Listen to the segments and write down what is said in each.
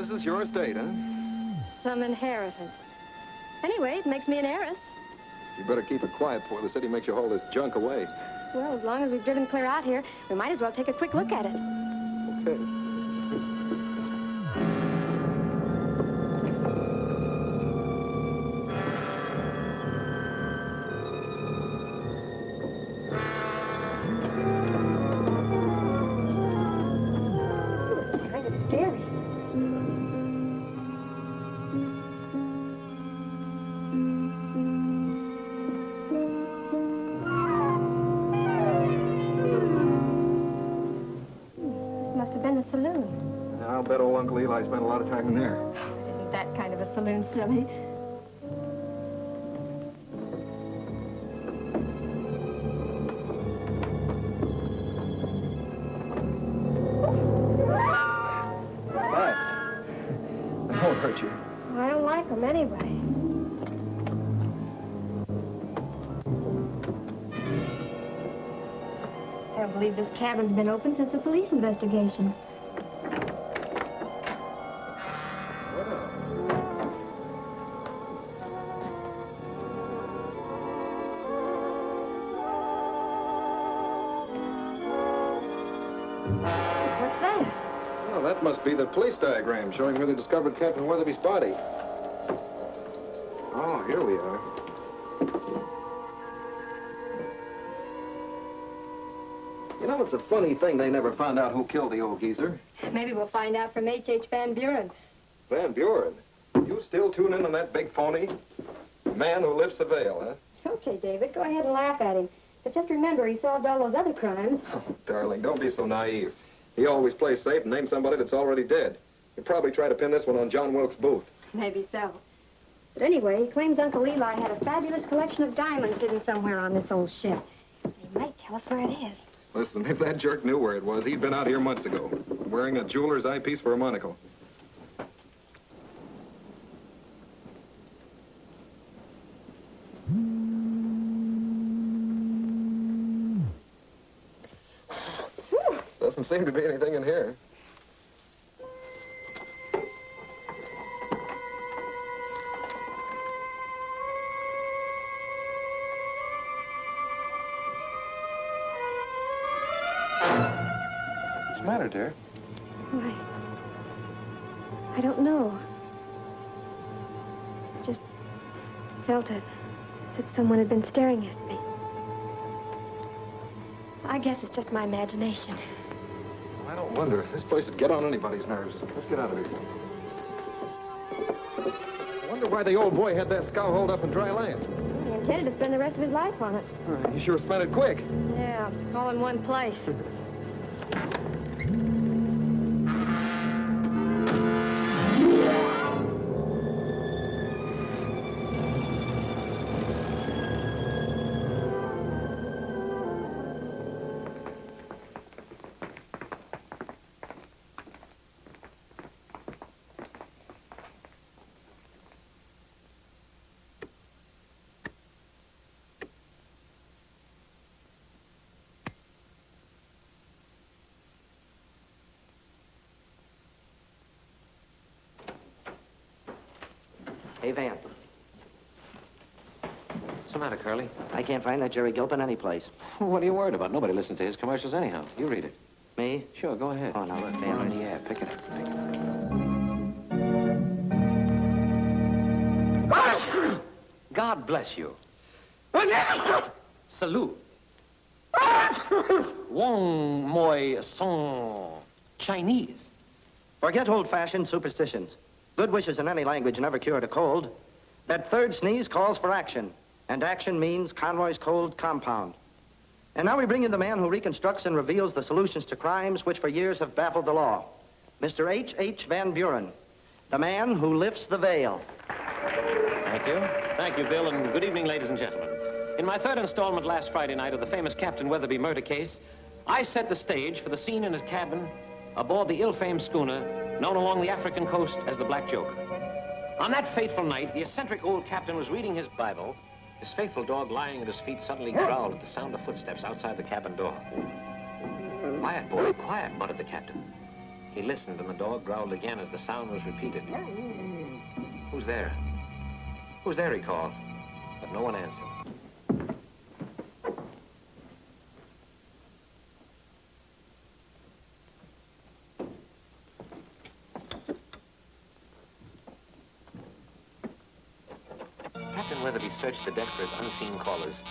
This is your estate, huh? Some inheritance. Anyway, it makes me an heiress. You better keep it quiet before the city makes you haul this junk away. Well, as long as we've driven clear out here, we might as well take a quick look at it. Okay. Kind of scary. Saloon. I'll bet old Uncle Eli spent a lot of time in there. Isn't that kind of a saloon silly? That won't hurt you. Well, I don't like them anyway. I don't believe this cabin's been open since the police investigation. What's that? Oh, that must be the police diagram showing where they discovered Captain Weatherby's body. Oh, here we are. You know, it's a funny thing they never found out who killed the old geezer. Maybe we'll find out from H.H. Van Buren. Van Buren? You still tune in on that big phony? The man who lifts the veil, huh? Okay, David, go ahead and laugh at him. But just remember, he solved all those other crimes. Oh, darling, don't be so naive. He always plays safe and names somebody that's already dead. He'll probably try to pin this one on John Wilkes Booth. Maybe so. But anyway, he claims Uncle Eli had a fabulous collection of diamonds hidden somewhere on this old ship. He might tell us where it is. Listen, if that jerk knew where it was, he'd been out here months ago, wearing a jeweler's eyepiece for a monocle. Doesn't seem to be anything in here. What's the matter, dear? Why, I don't know. I just felt it, as if someone had been staring at me. I guess it's just my imagination. I don't wonder. This place would get on anybody's nerves. Let's get out of here. I wonder why the old boy had that scow holed up in dry land. He intended to spend the rest of his life on it. He sure spent it quick. Yeah, all in one place. Hey, Van. What's the matter, Curly? I can't find that Jerry Gilpin anyplace. What are you worried about? Nobody listens to his commercials anyhow. You read it. Me? Sure, go ahead. Oh, no, look, Van. Yeah, pick it up. Pick it up. God bless you. Salute. Wong moi son Chinese. Forget old-fashioned superstitions. Good wishes in any language never cured a cold. That third sneeze calls for action, and action means Conroy's Cold Compound. And now we bring you the man who reconstructs and reveals the solutions to crimes which for years have baffled the law. Mr. H.H. Van Buren, the man who lifts the veil. Thank you. Thank you, Bill, and good evening, ladies and gentlemen. In my third installment last Friday night of the famous Captain Weatherby murder case, I set the stage for the scene in his cabin aboard the ill-famed schooner known along the African coast as the Black Joker. On that fateful night, the eccentric old captain was reading his Bible. His faithful dog lying at his feet suddenly growled at the sound of footsteps outside the cabin door. Quiet, boy, quiet, muttered the captain. He listened, and the dog growled again as the sound was repeated. Who's there? Who's there, he called. But no one answered. Captain Weatherby searched the deck for his unseen callers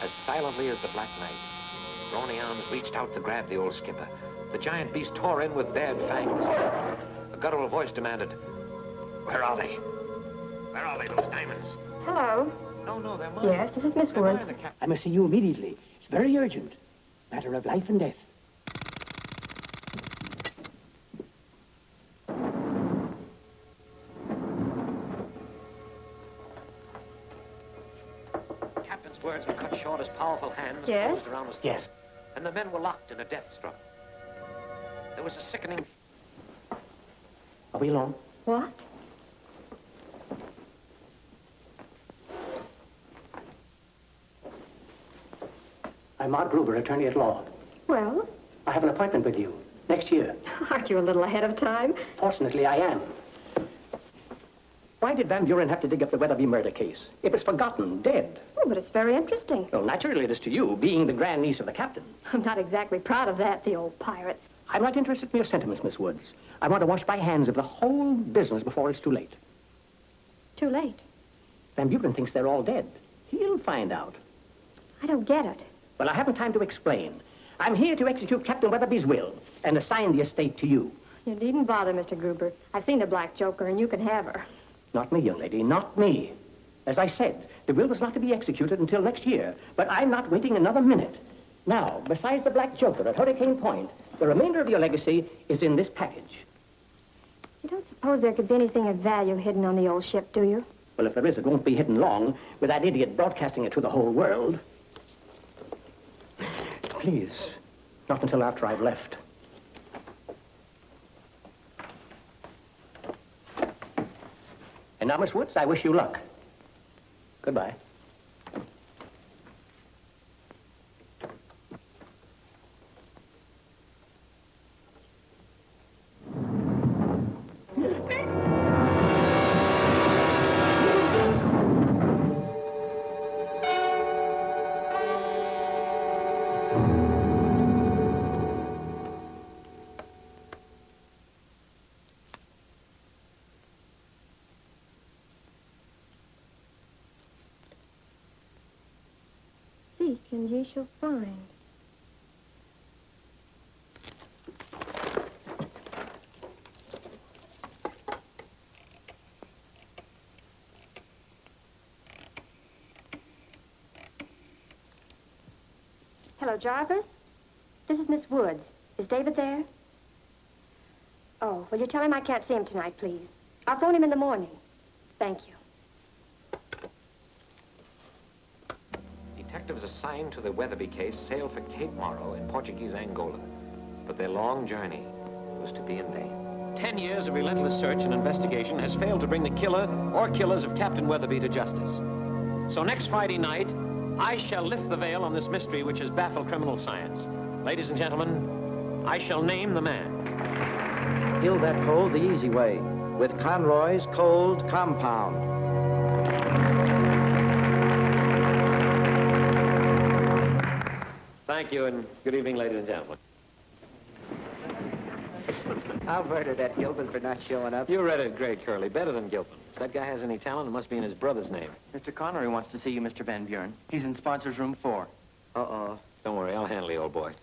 as silently as the black night. Brawny arms reached out to grab the old skipper. The giant beast tore in with bared fangs. A guttural voice demanded, "Where are they? Where are they, those diamonds?" Hello. No, they're mine. Yes, this is Miss They're Woods. mine, the cap- I must see you immediately. It's very urgent. Matter of life and death. Captain's words were cut short as powerful hands Yes? closed around his throat. Yes. And the men were locked in a death struggle. There was a sickening... Are we alone? What? I'm Mark Gruber, attorney at law. Well, I have an appointment with you next year. aren't you a little ahead of time? Fortunately, I am. Why did Van Buren have to dig up the Weatherby murder case? It was forgotten, dead. Oh, but it's very interesting. Well, naturally it is to you, being the grandniece of the captain. I'm not exactly proud of that, the old pirate. I'm not interested in your sentiments, Miss Woods. I want to wash my hands of the whole business before it's too late. Too late. Van Buren thinks they're all dead. He'll find out. I don't get it. Well, I haven't time to explain. I'm here to execute Captain Weatherby's will and assign the estate to you. You needn't bother, Mr. Gruber. I've seen the Black Joker, and you can have her. Not me, young lady, not me. As I said, the will was not to be executed until next year, but I'm not waiting another minute. Now, besides the Black Joker at Hurricane Point, the remainder of your legacy is in this package. You don't suppose there could be anything of value hidden on the old ship, do you? Well, if there is, it won't be hidden long with that idiot broadcasting it to the whole world. Please, not until after I've left. And now, Miss Woods, I wish you luck. Goodbye. Seek, and ye shall find. Hello, Jarvis. This is Miss Woods. Is David there? Oh, will you tell him I can't see him tonight, please? I'll phone him in the morning. Thank you. Detectives assigned to the Weatherby case sailed for Cape Morro in Portuguese Angola. But their long journey was to be in vain. 10 years of relentless search and investigation has failed to bring the killer or killers of Captain Weatherby to justice. So next Friday night, I shall lift the veil on this mystery which has baffled criminal science. Ladies and gentlemen, I shall name the man. Kill that cold the easy way with Conroy's Cold Compound. Thank you, and good evening, ladies and gentlemen. I'll murder that Gilpin for not showing up. You read it great, Curly. Better than Gilpin. If that guy has any talent, it must be in his brother's name. Mr. Connery wants to see you, Mr. Van Buren. He's in sponsors room 4. Uh-oh. Don't worry, I'll handle the old boy.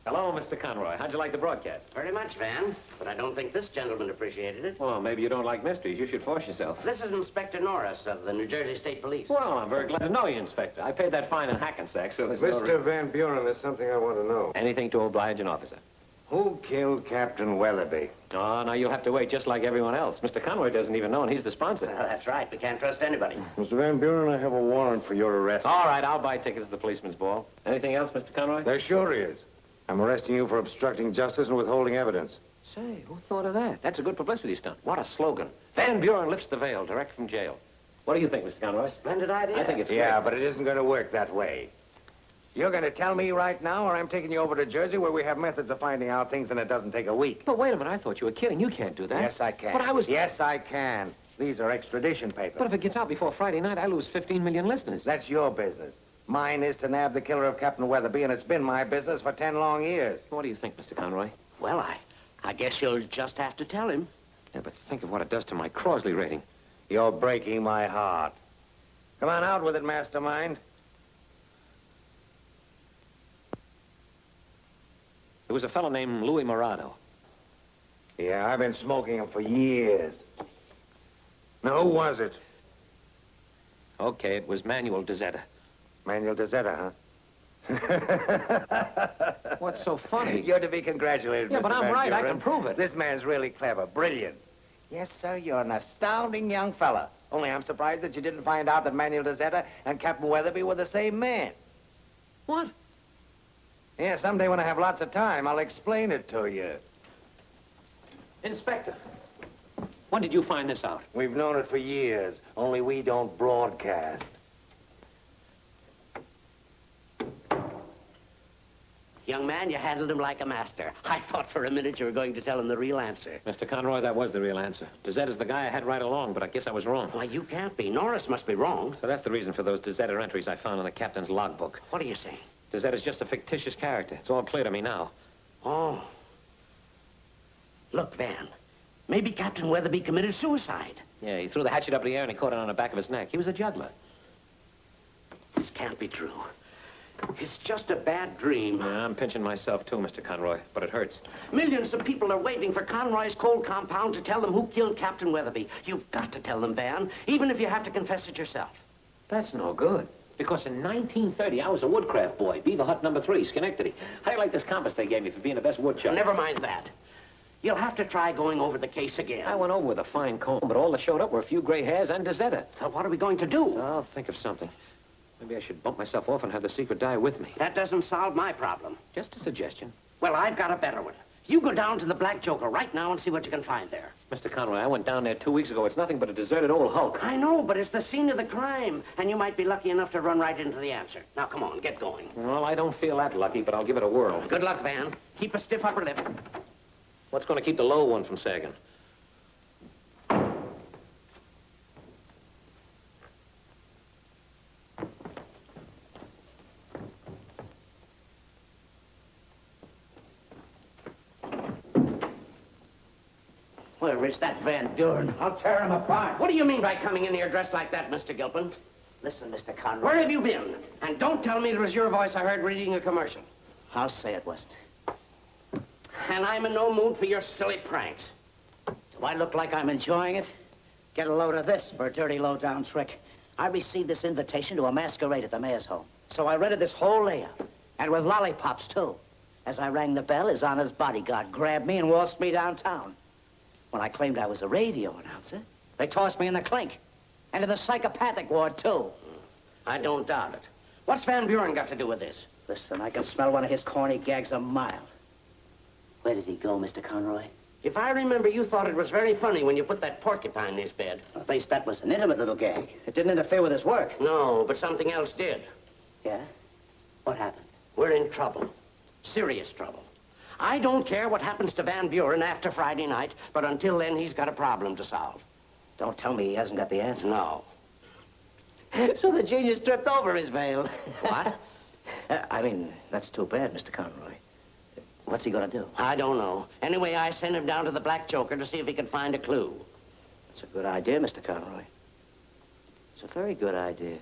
Hello, Mr. Conroy. How'd you like the broadcast? Very much, Van, but I don't think this gentleman appreciated it. Well, maybe you don't like mysteries. You should force yourself. This is Inspector Norris of the New Jersey State Police. Well, I'm very glad to know you, Inspector. I paid that fine in Hackensack, so there's no... Mr. Van Buren, there's something I want to know. Anything to oblige an officer. Who killed Captain Weatherby? Oh, now you'll have to wait just like everyone else. Mr. Conroy doesn't even know, and he's the sponsor. Well, that's right. We can't trust anybody. Mr. Van Buren, I have a warrant for your arrest. All right, I'll buy tickets to the policeman's ball. Anything else, Mr. Conroy? There sure is. I'm arresting you for obstructing justice and withholding evidence. Say, who thought of that? That's a good publicity stunt. What a slogan. Van Buren lifts the veil direct from jail. What do you think, Mr. Conroy? Splendid idea. I think it's Yeah, great. but it isn't going to work that way. You're going to tell me right now, or I'm taking you over to Jersey where we have methods of finding out things and it doesn't take a week. But wait a minute, I thought you were kidding. You can't do that. Yes, I can. But I was... Yes, I can. These are extradition papers. But if it gets out before Friday night, I lose 15 million listeners. That's your business. Mine is to nab the killer of Captain Weatherby, and it's been my business for 10 long years. What do you think, Mr. Conroy? Well, I guess you'll just have to tell him. Yeah, but think of what it does to my Crosley rating. You're breaking my heart. Come on out with it, mastermind. There was a fellow named Louis Morado. Yeah, I've been smoking them for years. Now, who was it? Okay, it was Manuel Dezetta. Manuel Dezetta, huh? What's so funny? You're to be congratulated, Yeah, Mr. but I'm Van right. I Buren. can prove it. This man's really clever, brilliant. Yes, sir, you're an astounding young fella. Only I'm surprised that you didn't find out that Manuel Dezetta and Captain Weatherby were the same man. What? Yeah, someday when I have lots of time, I'll explain it to you. Inspector, when did you find this out? We've known it for years, only we don't broadcast. Young man, you handled him like a master. I thought for a minute you were going to tell him the real answer. Mr. Conroy, that was the real answer. Dezetta's the guy I had right along, but I guess I was wrong. Why, you can't be. Norris must be wrong. So that's the reason for those Dezetta entries I found in the captain's logbook. What are you saying? Dezetta's just a fictitious character. It's all clear to me now. Oh. Look, Van, maybe Captain Weatherby committed suicide. Yeah, he threw the hatchet up in the air and he caught it on the back of his neck. He was a juggler. This can't be true. It's just a bad dream. Yeah, I'm pinching myself too, Mr. Conroy, but it hurts. Millions of people are waiting for Conroy's cold compound to tell them who killed Captain Weatherby. You've got to tell them, Van, even if you have to confess it yourself. That's no good. Because in 1930, I was a woodcraft boy, Beaver Hut number 3, Schenectady. How do you like this compass they gave me for being the best woodchuck? Never mind that. You'll have to try going over the case again. I went over with a fine comb, but all that showed up were a few gray hairs and Dezetta. Now, what are we going to do? I'll think of something. Maybe I should bump myself off and have the secret die with me. That doesn't solve my problem. Just a suggestion. Well, I've got a better one. You go down to the Black Joker right now and see what you can find there. Mr. Conroy, I went down there 2 weeks ago. It's nothing but a deserted old hulk. I know, but it's the scene of the crime, and you might be lucky enough to run right into the answer. Now, come on, get going. Well, I don't feel that lucky, but I'll give it a whirl. Good luck, Van. Keep a stiff upper lip. What's going to keep the low one from sagging? Where is that Van Buren? I'll tear him apart. What do you mean by coming in here dressed like that, Mr. Gilpin? Listen, Mr. Conroy. Where have you been? And don't tell me it was your voice I heard reading a commercial. I'll say it wasn't. And I'm in no mood for your silly pranks. Do I look like I'm enjoying it? Get a load of this for a dirty, low-down trick. I received this invitation to a masquerade at the mayor's home. So I rented this whole layout, and with lollipops, too. As I rang the bell, his honor's bodyguard grabbed me and waltzed me downtown. When I claimed I was a radio announcer, they tossed me in the clink. And in the psychopathic ward, too. I don't doubt it. What's Van Buren got to do with this? Listen, I can smell one of his corny gags a mile. Where did he go, Mr. Conroy? If I remember, you thought it was very funny when you put that porcupine in his bed. At least that was an intimate little gag. It didn't interfere with his work. No, but something else did. Yeah? What happened? We're in trouble. Serious trouble. I don't care what happens to Van Buren after Friday night, but until then, he's got a problem to solve. Don't tell me he hasn't got the answer. No. So the genius tripped over his veil. What? I mean, that's too bad, Mr. Conroy. What's he gonna do? I don't know. Anyway, I sent him down to the Black Joker to see if he could find a clue. It's a good idea, Mr. Conroy. It's a very good idea.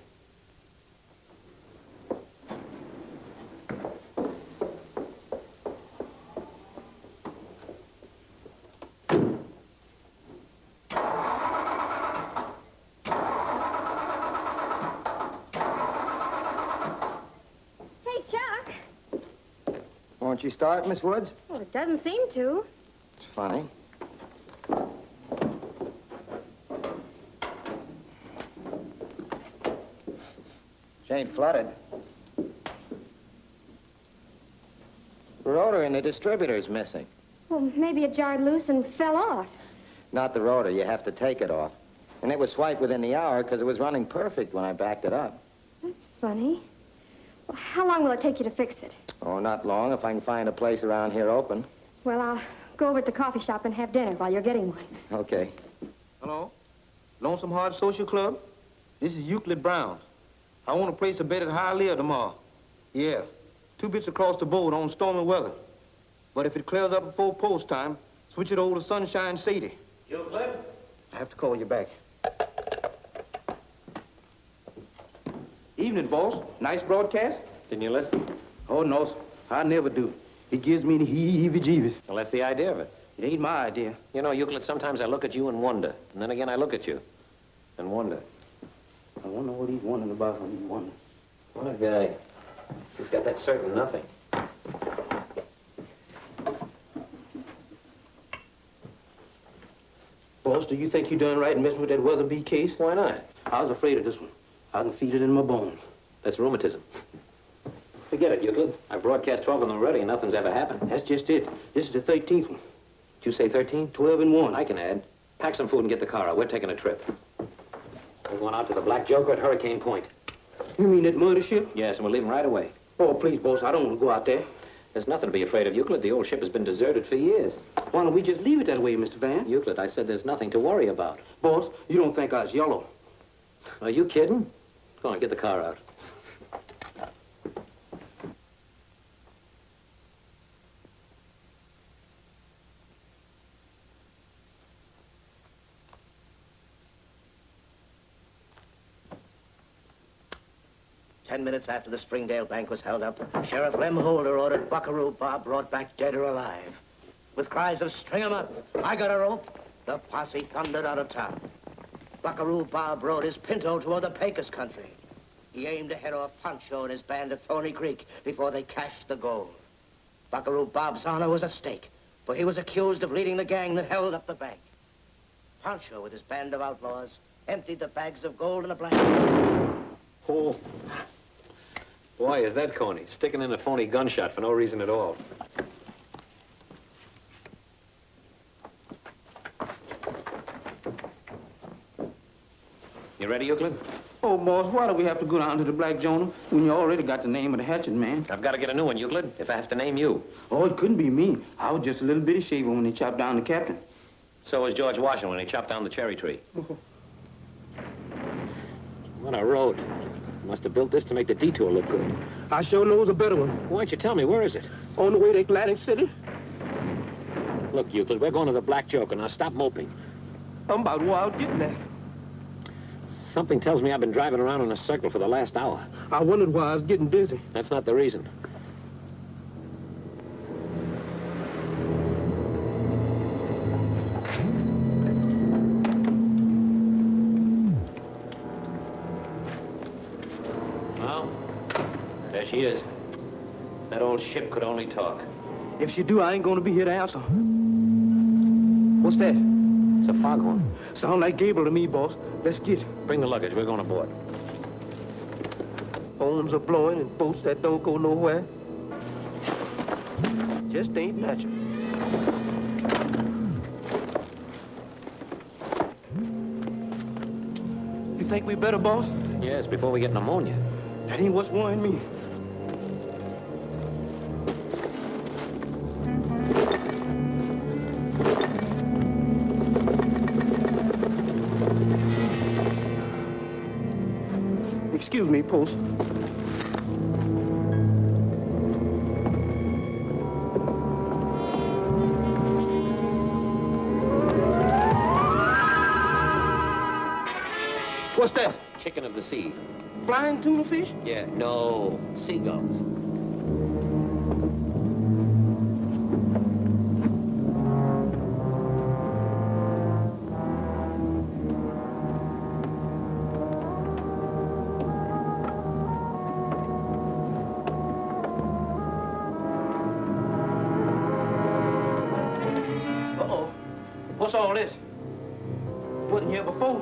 Hey, Chuck. Won't you start, Miss Woods? Well, it doesn't seem to. It's funny. She ain't flooded. The rotor in the distributor's missing. Well, maybe it jarred loose and fell off. Not the rotor. You have to take it off. And it was swiped within the hour because it was running perfect when I backed it up. That's funny. How long will it take you to fix it? Oh, not long, if I can find a place around here open. Well, I'll go over to the coffee shop and have dinner while you're getting one. Okay. Hello? Lonesome Heart Social Club? This is Euclid Brown. I want to place a bet at Hialeah tomorrow. Yeah, 2 bits across the board on stormy weather. But if it clears up before post time, switch it over to Sunshine Sadie. Euclid? I have to call you back. Evening, boss. Nice broadcast? Didn't you listen? Oh, no, sir. I never do. It gives me the heebie-jeebies. Well, that's the idea of it. It ain't my idea. You know, Euclid, sometimes I look at you and wonder. And then again, I look at you and wonder. I wonder what he's wondering about when he's wondering. What a guy. He's got that certain nothing. Boss, do you think you done right in messing with that Weatherby case? Why not? I was afraid of this one. I can feel it in my bones. That's rheumatism. Forget it, Euclid. I've broadcast 12 of them already and nothing's ever happened. That's just it. This is the 13th one. Did you say 13? 12 and 1. I can add. Pack some food and get the car out. We're taking a trip. We're going out to the Black Joker at Hurricane Point. You mean that mothership? Yes, and we're leaving right away. Oh, please, boss, I don't want to go out there. There's nothing to be afraid of, Euclid. The old ship has been deserted for years. Why don't we just leave it that way, Mr. Van? Euclid, I said there's nothing to worry about. Boss, you don't think I was yellow. Are you kidding? Go on, get the car out. Ten minutes after the Springdale Bank was held up, Sheriff Lem Holder ordered Buckaroo Bob brought back dead or alive. With cries of, "String him up, I got a rope," the posse thundered out of town. Buckaroo Bob rode his Pinto toward the Pecos country. He aimed to head off Pancho and his band at Thorny Creek before they cached the gold. Buckaroo Bob's honor was at stake, for he was accused of leading the gang that held up the bank. Pancho, with his band of outlaws, emptied the bags of gold in a blanket. Oh. Boy, is that corny. Sticking in a phony gunshot for no reason at all. You ready, Euclid? Oh, boss, why do we have to go down to the Black Jonah when you already got the name of the hatchet man? I've got to get a new one, Euclid, if I have to name you. Oh, it couldn't be me. I was just a little bitty shaver when they chopped down the captain. So was George Washington when he chopped down the cherry tree. What a road. Must have built this to make the detour look good. I sure knows a better one. Why don't you tell me, where is it? On the way to Atlantic City. Look, Euclid, we're going to the Black Joker. Now stop moping. I'm about where I was getting at. Something tells me I've been driving around in a circle for the last hour. I wondered why I was getting dizzy. That's not the reason. Well, there she is. That old ship could only talk. If she do, I ain't gonna be here to answer. What's that? It's a foghorn. Sound like Gabriel to me, boss. Let's get. Bring the luggage. We're going aboard. Horns are blowing and boats that don't go nowhere. Just ain't natural. You think we better, boss? Yes, before we get pneumonia. That ain't what's worrying me. Excuse me, Post. What's that? Chicken of the sea. Flying tuna fish? Yeah, no. Seagulls. Uh-oh. What's all this? Wasn't here before.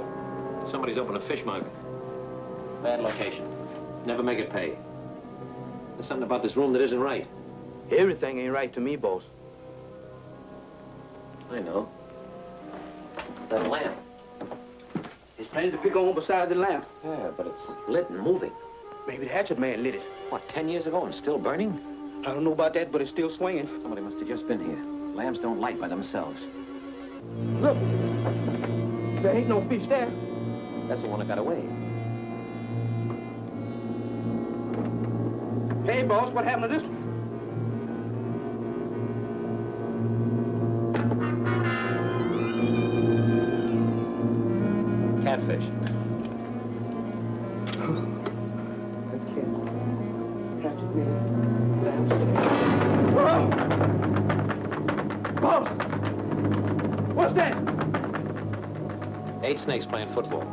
Somebody's opened a fish market. Bad location. Never make it pay. There's something about this room that isn't right. Everything ain't right to me, boss. I know. It's that lamp. There's plenty to pick on beside the lamp. Yeah, but it's lit and moving. Maybe the hatchet man lit it. What, 10 years ago and still burning? I don't know about that, but it's still swinging. Somebody must have just been here. Lamps don't light by themselves. Look, there ain't no fish there. That's the one that got away. Hey, boss, what happened to this one? Catfish. Boss! What's that? 8 snakes playing football.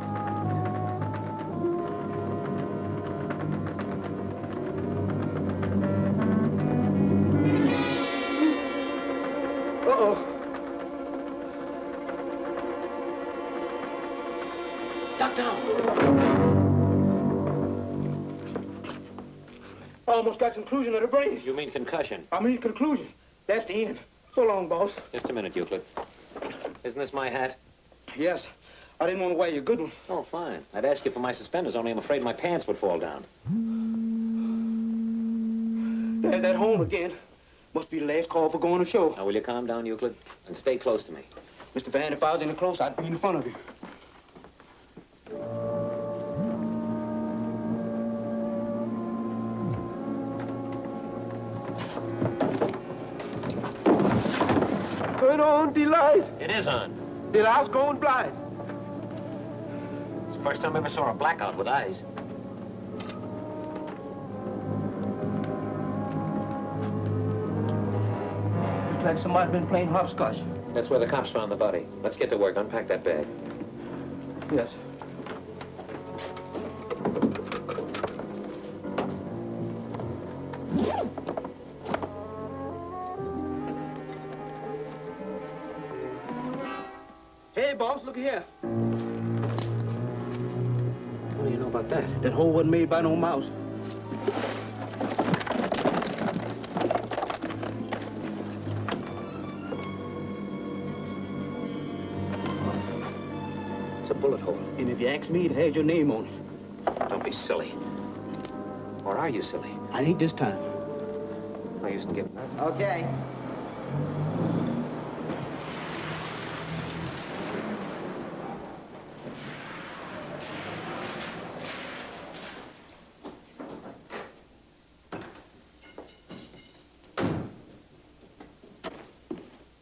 Uh-oh. Duck down. Almost got conclusion of the brain. You mean concussion? I mean conclusion. That's the end. So long, boss. Just a minute, Euclid. Isn't this my hat? Yes. I didn't want to wear you a good one. Oh, fine. I'd ask you for my suspenders, only I'm afraid my pants would fall down. There's that home again. Must be the last call for going to show. Now, will you calm down, Euclid? And stay close to me. Mr. Van, if I was any close, I'd be in front of you. Turn on the light. It is on. The light's going blind. It's the first time I ever saw a blackout with eyes. Looks like somebody's been playing hopscotch. That's where the cops found the body. Let's get to work. Unpack that bag. Yes. Hey, boss, look here. What do you know about that? That hole wasn't made by no mouse. It's a bullet hole. And if you ask me, it has your name on it. Don't be silly. Or are you silly? I ain't this time. No use in getting... Okay.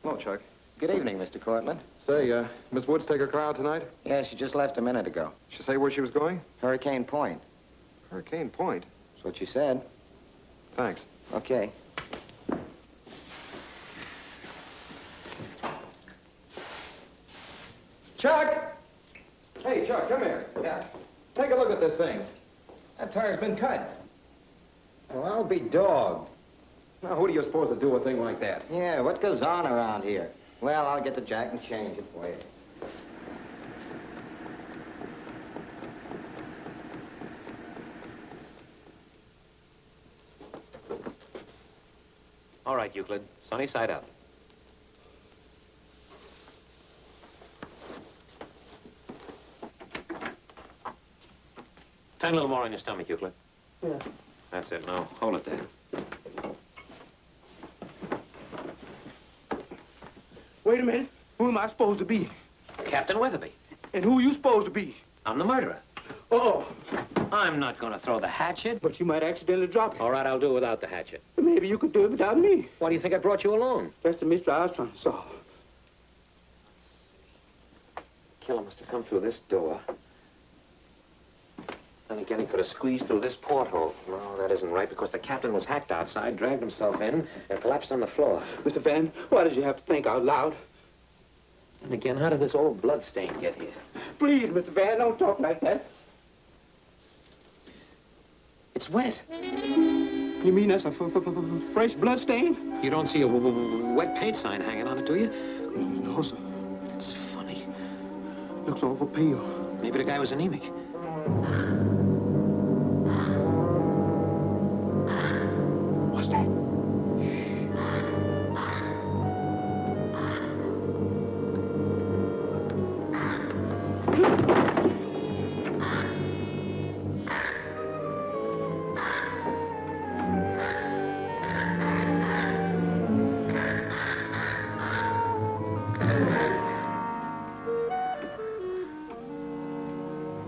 Hello, Chuck. Good evening, Mr. Cortlandt. Say, Miss Woods take her car out tonight? Yeah, she just left a minute ago. She say where she was going? Hurricane Point. Hurricane Point. That's what she said. Thanks. Okay. Chuck! Hey, Chuck, come here. Yeah? Take a look at this thing. That tire's been cut. Well, I'll be dogged. Now, who do you suppose to do a thing like that? Yeah, what goes on around here? Well, I'll get the jack and change it for you. All right, Euclid. Sunny side up. Turn a little more on your stomach, Euclid. Yeah. That's it. Now, hold it there. Wait a minute. Who am I supposed to be? Captain Weatherby. And who are you supposed to be? I'm the murderer. Uh-oh. I'm not going to throw the hatchet. But you might accidentally drop it. All right, I'll do it without the hatchet. Maybe you could do it without me. Why do you think I brought you along? That's the mystery I was trying to solve. Killer must have come through this door. Then again, he could have squeezed through this porthole. No, that isn't right, because the captain was hacked outside, dragged himself in, and collapsed on the floor. Mr. Van, why did you have to think out loud? And again, how did this old blood stain get here? Please, Mr. Van, don't talk like that. It's wet. You mean that's a fresh blood stain? You don't see a wet paint sign hanging on it, do you? No, sir. It's funny. Looks awful pale. Maybe the guy was anemic. What's that?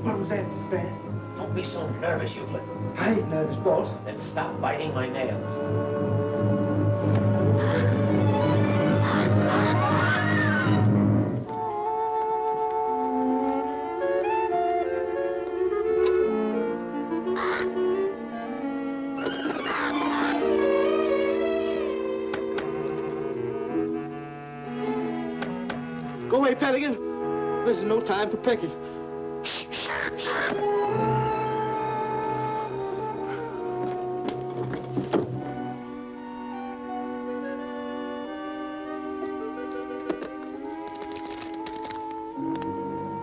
What was that, Mr. Van? Don't be so nervous, Euclid. I ain't nervous, boss. Then stop biting my nails. Go away, Pelican. This is no time for pecking.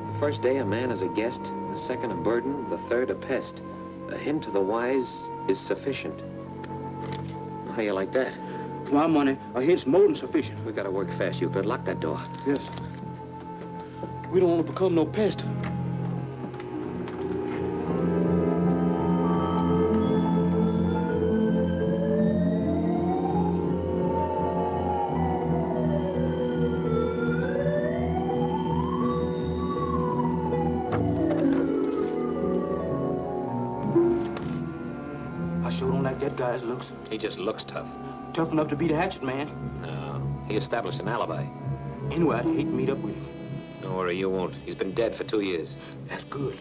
The first day a man is a guest, the second a burden, the third a pest. A hint to the wise is sufficient. How do you like that? For my money, a hint's more than sufficient. We gotta work fast, Euclid. Lock that door. Yes. We don't want to become no pest. I sure don't like that guy's looks. He just looks tough. Tough enough to be the hatchet man. No, he established an alibi. Anyway, I'd hate to meet up with him. Don't worry, you won't. He's been dead for 2 years. That's good.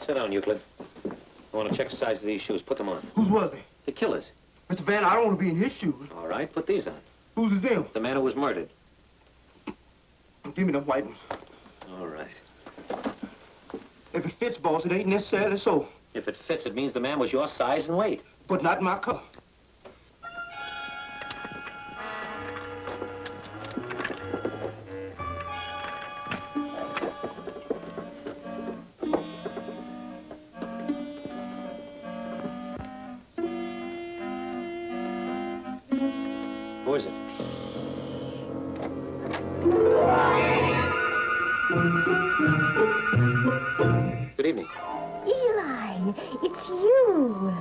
Sit down, Euclid. I want to check the size of these shoes. Put them on. Whose was they? The killer's. Mr. Van, I don't want to be in his shoes. All right, put these on. Whose is them? The man who was murdered. Give me them white ones. All right. If it fits, boss, it ain't necessarily so. If it fits, it means the man was your size and weight. But not my color. Who is it? Good evening. Eli, it's you.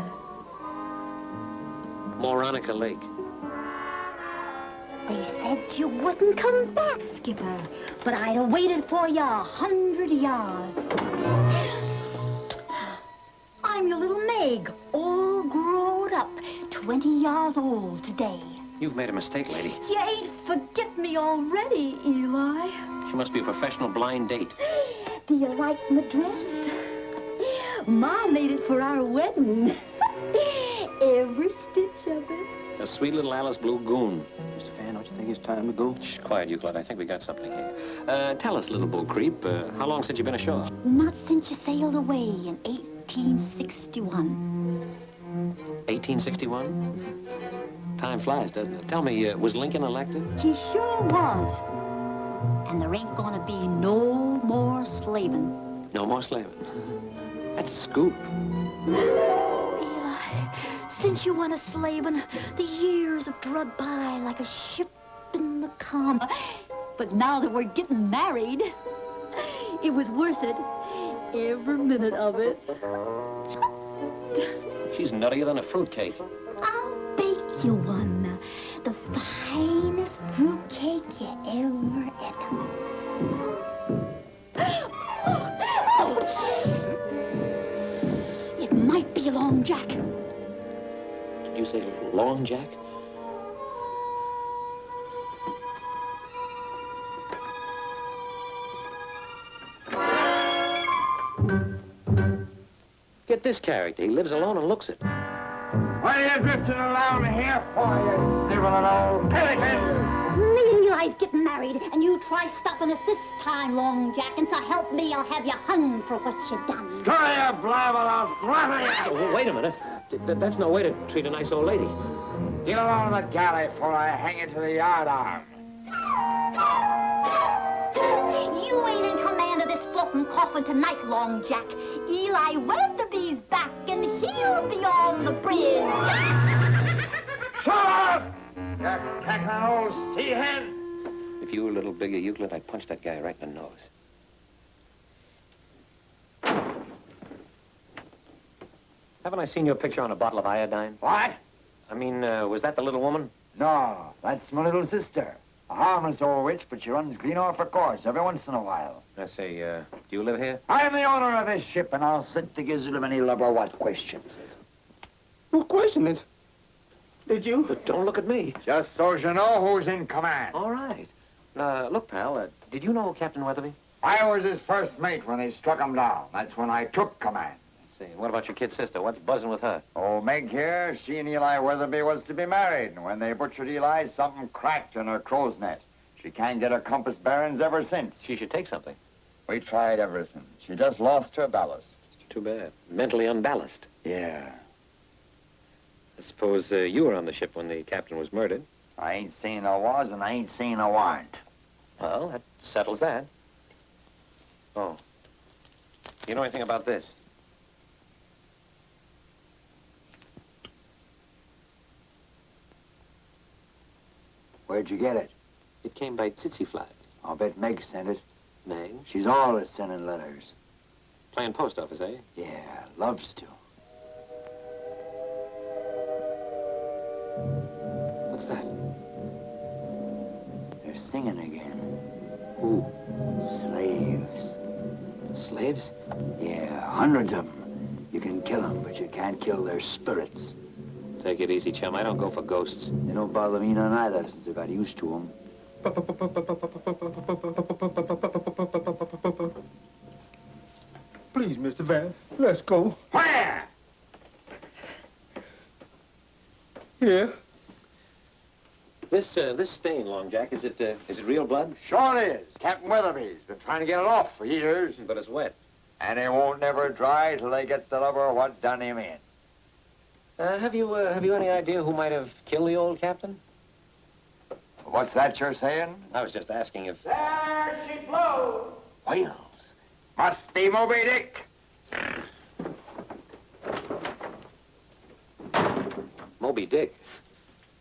Moronica Lake. They said you wouldn't come back, Skipper, but I'd have waited for you 100 years. I'm your little Meg, all grown up, 20 years old today. You've made a mistake, lady. You ain't forget me already, Eli. She must be a professional blind date. Do you like my dress? Ma made it for our wedding. Every stitch of it. A sweet little Alice Blue goon. Mr. Van, don't you think it's time to go? Shh, quiet, Euclid. I think we got something here. Tell us, little bull creep, how long since you've been ashore? Not since you sailed away in 1861. 1861? Time flies, doesn't it? Tell me, was Lincoln elected? He sure was. And there ain't gonna be no more slaving. No more slaving. That's a scoop. Eli, since you went a slaving, the years have dragged by like a ship in the calm. But now that we're getting married, it was worth it. Every minute of it. She's nuttier than a fruitcake. I'll bake you one. The finest fruitcake you ever ate. It might be a long jack. Did you say long jack? Get this character. He lives alone and looks it. What are you drifting along here for, you sniveling old pelican? Me and Eli's getting married, and you try stopping us this time, Long Jack, and so help me, I'll have you hung for what you done. Story of blabber, I'll throttle you. Oh, wait a minute. That's no way to treat a nice old lady. Get along the galley before I hang you to the yardarm. You ain't in command of this floating coffin tonight, Long Jack. Eli Weatherby's back, and he'll be on the bridge. Shut up! You cackling old sea hen! If you were a little bigger, Euclid, I'd punch that guy right in the nose. Haven't I seen your picture on a bottle of iodine? What? I mean, was that the little woman? No, that's my little sister. A harmless old witch, but she runs clean off her course every once in a while. I say, do you live here? I am the owner of this ship, and I'll sit to gizzle of any lover what questions it. Who questioned it? Did you? But don't look at me. Just so you know who's in command. All right. Look, pal, did you know Captain Weatherby? I was his first mate when they struck him down. That's when I took command. I see. What about your kid sister? What's buzzing with her? Oh, Meg here, she and Eli Weatherby was to be married. And when they butchered Eli, something cracked in her crow's nest. She can't get her compass bearings ever since. She should take something. We tried everything. She just lost her ballast. Too bad. Mentally unbalanced. Yeah. I suppose you were on the ship when the captain was murdered. I ain't saying I was, and I ain't saying I warn't. Well, that settles that. Oh. You know anything about this? Where'd you get it? It came by tsetse fly. I'll bet Meg sent it. Meg? She's always sending letters. Playing post office, eh? Yeah, loves to. What's that? They're singing again. Who? Slaves. Slaves? Yeah, hundreds of them. You can kill them, but you can't kill their spirits. Take it easy, chum. I don't go for ghosts. They don't bother me none either since I got used to them. Please, Mr. Van, let's go. Where? Here. This stain, Long Jack, is it real blood? Sure is. Captain Weatherby's been trying to get it off for years. But it's wet. And it won't never dry till they get the lover what done him in. Have you any idea who might have killed the old captain? What's that you're saying? I was just asking if... There she blows. Whales. Must be Moby Dick. Moby Dick.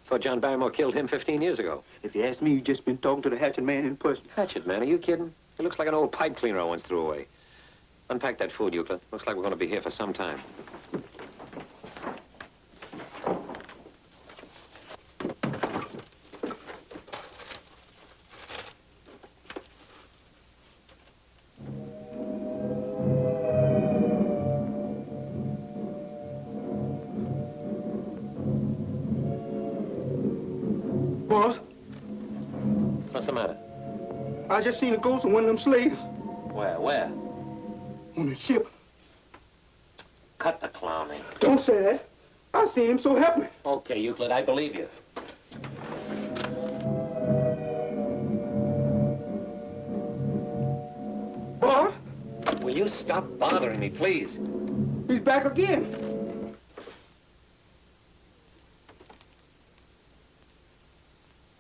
Thought John Barrymore killed him 15 years ago. If you ask me, you just been talking to the hatchet man in person. Hatchet, man, are you kidding? He looks like an old pipe cleaner I once threw away. Unpack that food, Euclid. Looks like we're going to be here for some time. Boss, What's the matter? I just seen a ghost of one of them slaves Where? on the ship. Cut the clowning. Don't say that. I seen him, so help me. Okay, Euclid, I believe you. Boss, Will you stop bothering me, please? he's back again.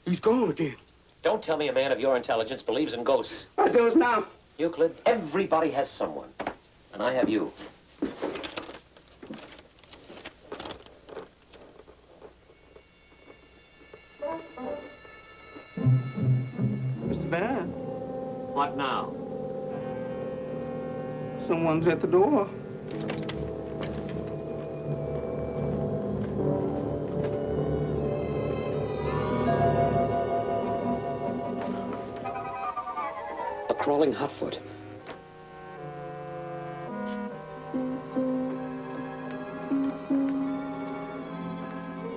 He's gone again. Don't tell me a man of your intelligence believes in ghosts. I does now. Euclid, everybody has someone. And I have you. Mr. Van, What now? someone's at the door. A crawling hotfoot.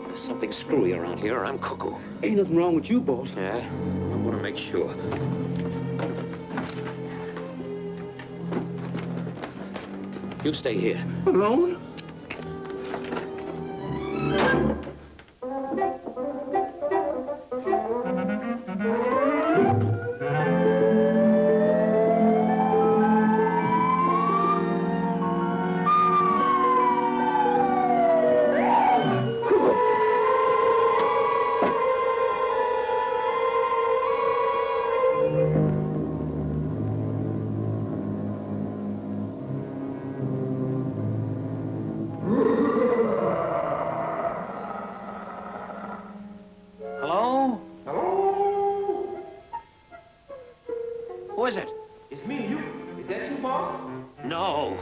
There's something screwy around here, or I'm cuckoo. Ain't nothing wrong with you, boss. Yeah? I want to make sure. You stay here. Alone? No.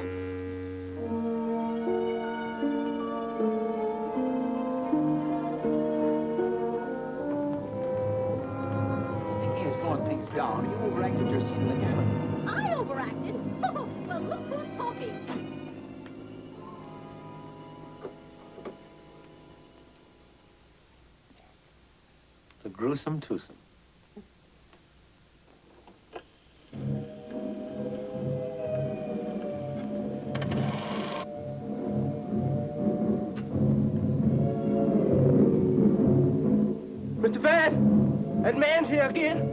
Speaking of slowing things down, you overacted your scene in the cabin. I overacted? Oh, well, look who's talking. The gruesome twosome. Mr. Van, that man's here again.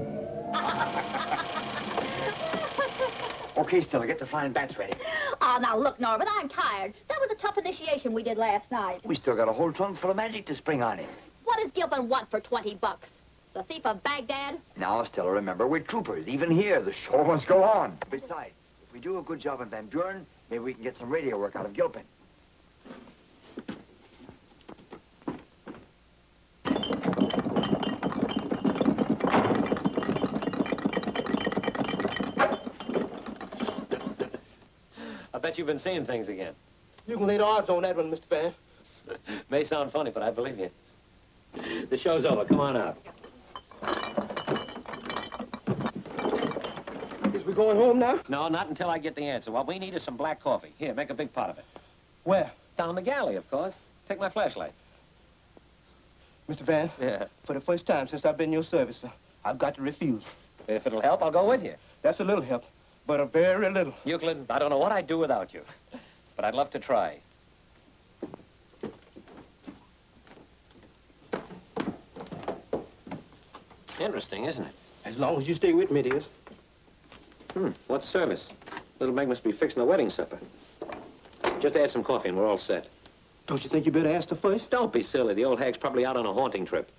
Okay, Stella, get the flying bats ready. Oh, now look, Norbert, I'm tired. That was a tough initiation we did last night. We still got a whole trunk full of magic to spring on him. What does Gilpin want for 20 bucks? The thief of Baghdad? Now, Stella, remember, we're troopers. Even here, the show must go on. Besides, if we do a good job on Van Buren, maybe we can get some radio work out of Gilpin. I bet you've been seeing things again. You can lay the odds on that one, Mr. Van. May sound funny, but I believe you. The show's over. Come on out. Is we going home now? No, not until I get the answer. What we need is some black coffee. Here, make a big pot of it. Where? Down the galley, of course. Take my flashlight. Mr. Van, Yeah. for the first time since I've been in your service, sir, I've got to refuse. If it'll help, I'll go with you. That's a little help, but a very little. Euclid, I don't know what I'd do without you, but I'd love to try. Interesting, isn't it? As long as you stay with me, it is. What service? Little Meg must be fixing the wedding supper. Just add some coffee and we're all set. Don't you think you better ask her first? Don't be silly. The old hag's probably out on a haunting trip.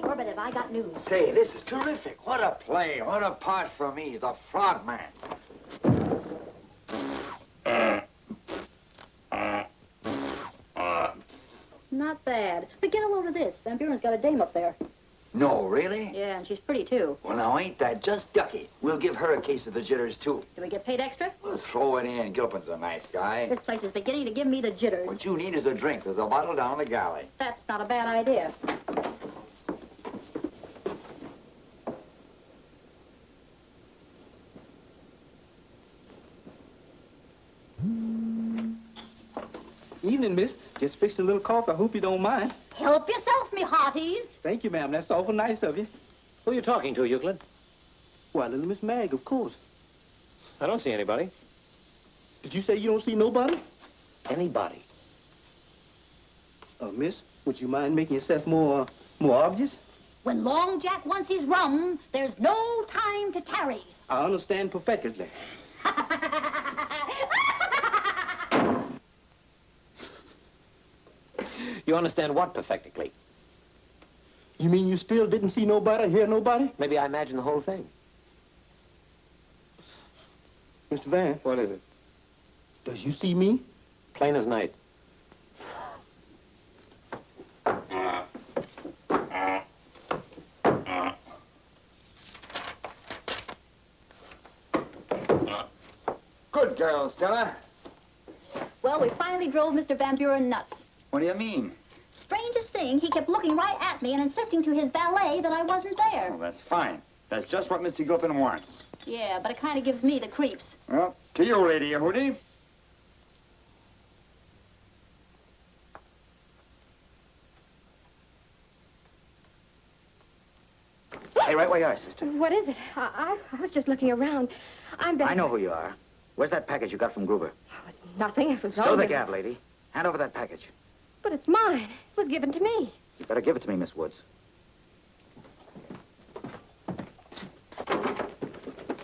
Norbert, have I got news? Say, this is terrific. What a play. What a part for me, the frogman. Not bad. But get a load of this. Van Buren's got a dame up there. No, really? Yeah, and she's pretty, too. Well, now, ain't that just ducky? We'll give her a case of the jitters, too. Do we get paid extra? We'll throw it in. Gilpin's a nice guy. This place is beginning to give me the jitters. What you need is a drink. There's a bottle down the galley. That's not a bad idea. Evening, miss. Just fixed a little coffee. I hope you don't mind. Help yourself, me hearties. Thank you, ma'am. That's awful nice of you. Who are you talking to, Euclid? Why, little Miss Mag, of course. I don't see anybody. Did you say you don't see nobody? Anybody? Miss, would you mind making yourself more obvious? When Long Jack wants his rum, there's no time to tarry. I understand perfectly. You understand what perfectly? You mean you still didn't see nobody, hear nobody? Maybe I imagined the whole thing. Mr. Van, What is it? does you see me? Plain as night. Good girl, Stella. Well, we finally drove Mr. Van Buren nuts. What do you mean? Strangest thing, he kept looking right at me and insisting to his valet that I wasn't there. Oh, that's fine. That's just what Mr. Gilpin wants. Yeah, but it kind of gives me the creeps. Well, to you, Lady Yehudi. Hey, right where you are, sister. What is it? I was just looking around. I know who you are. Where's that package you got from Gruber? Oh, it's nothing. It was Stow the only... gab, lady. Hand over that package. But it's mine. It was given to me. You better give it to me, Miss Woods.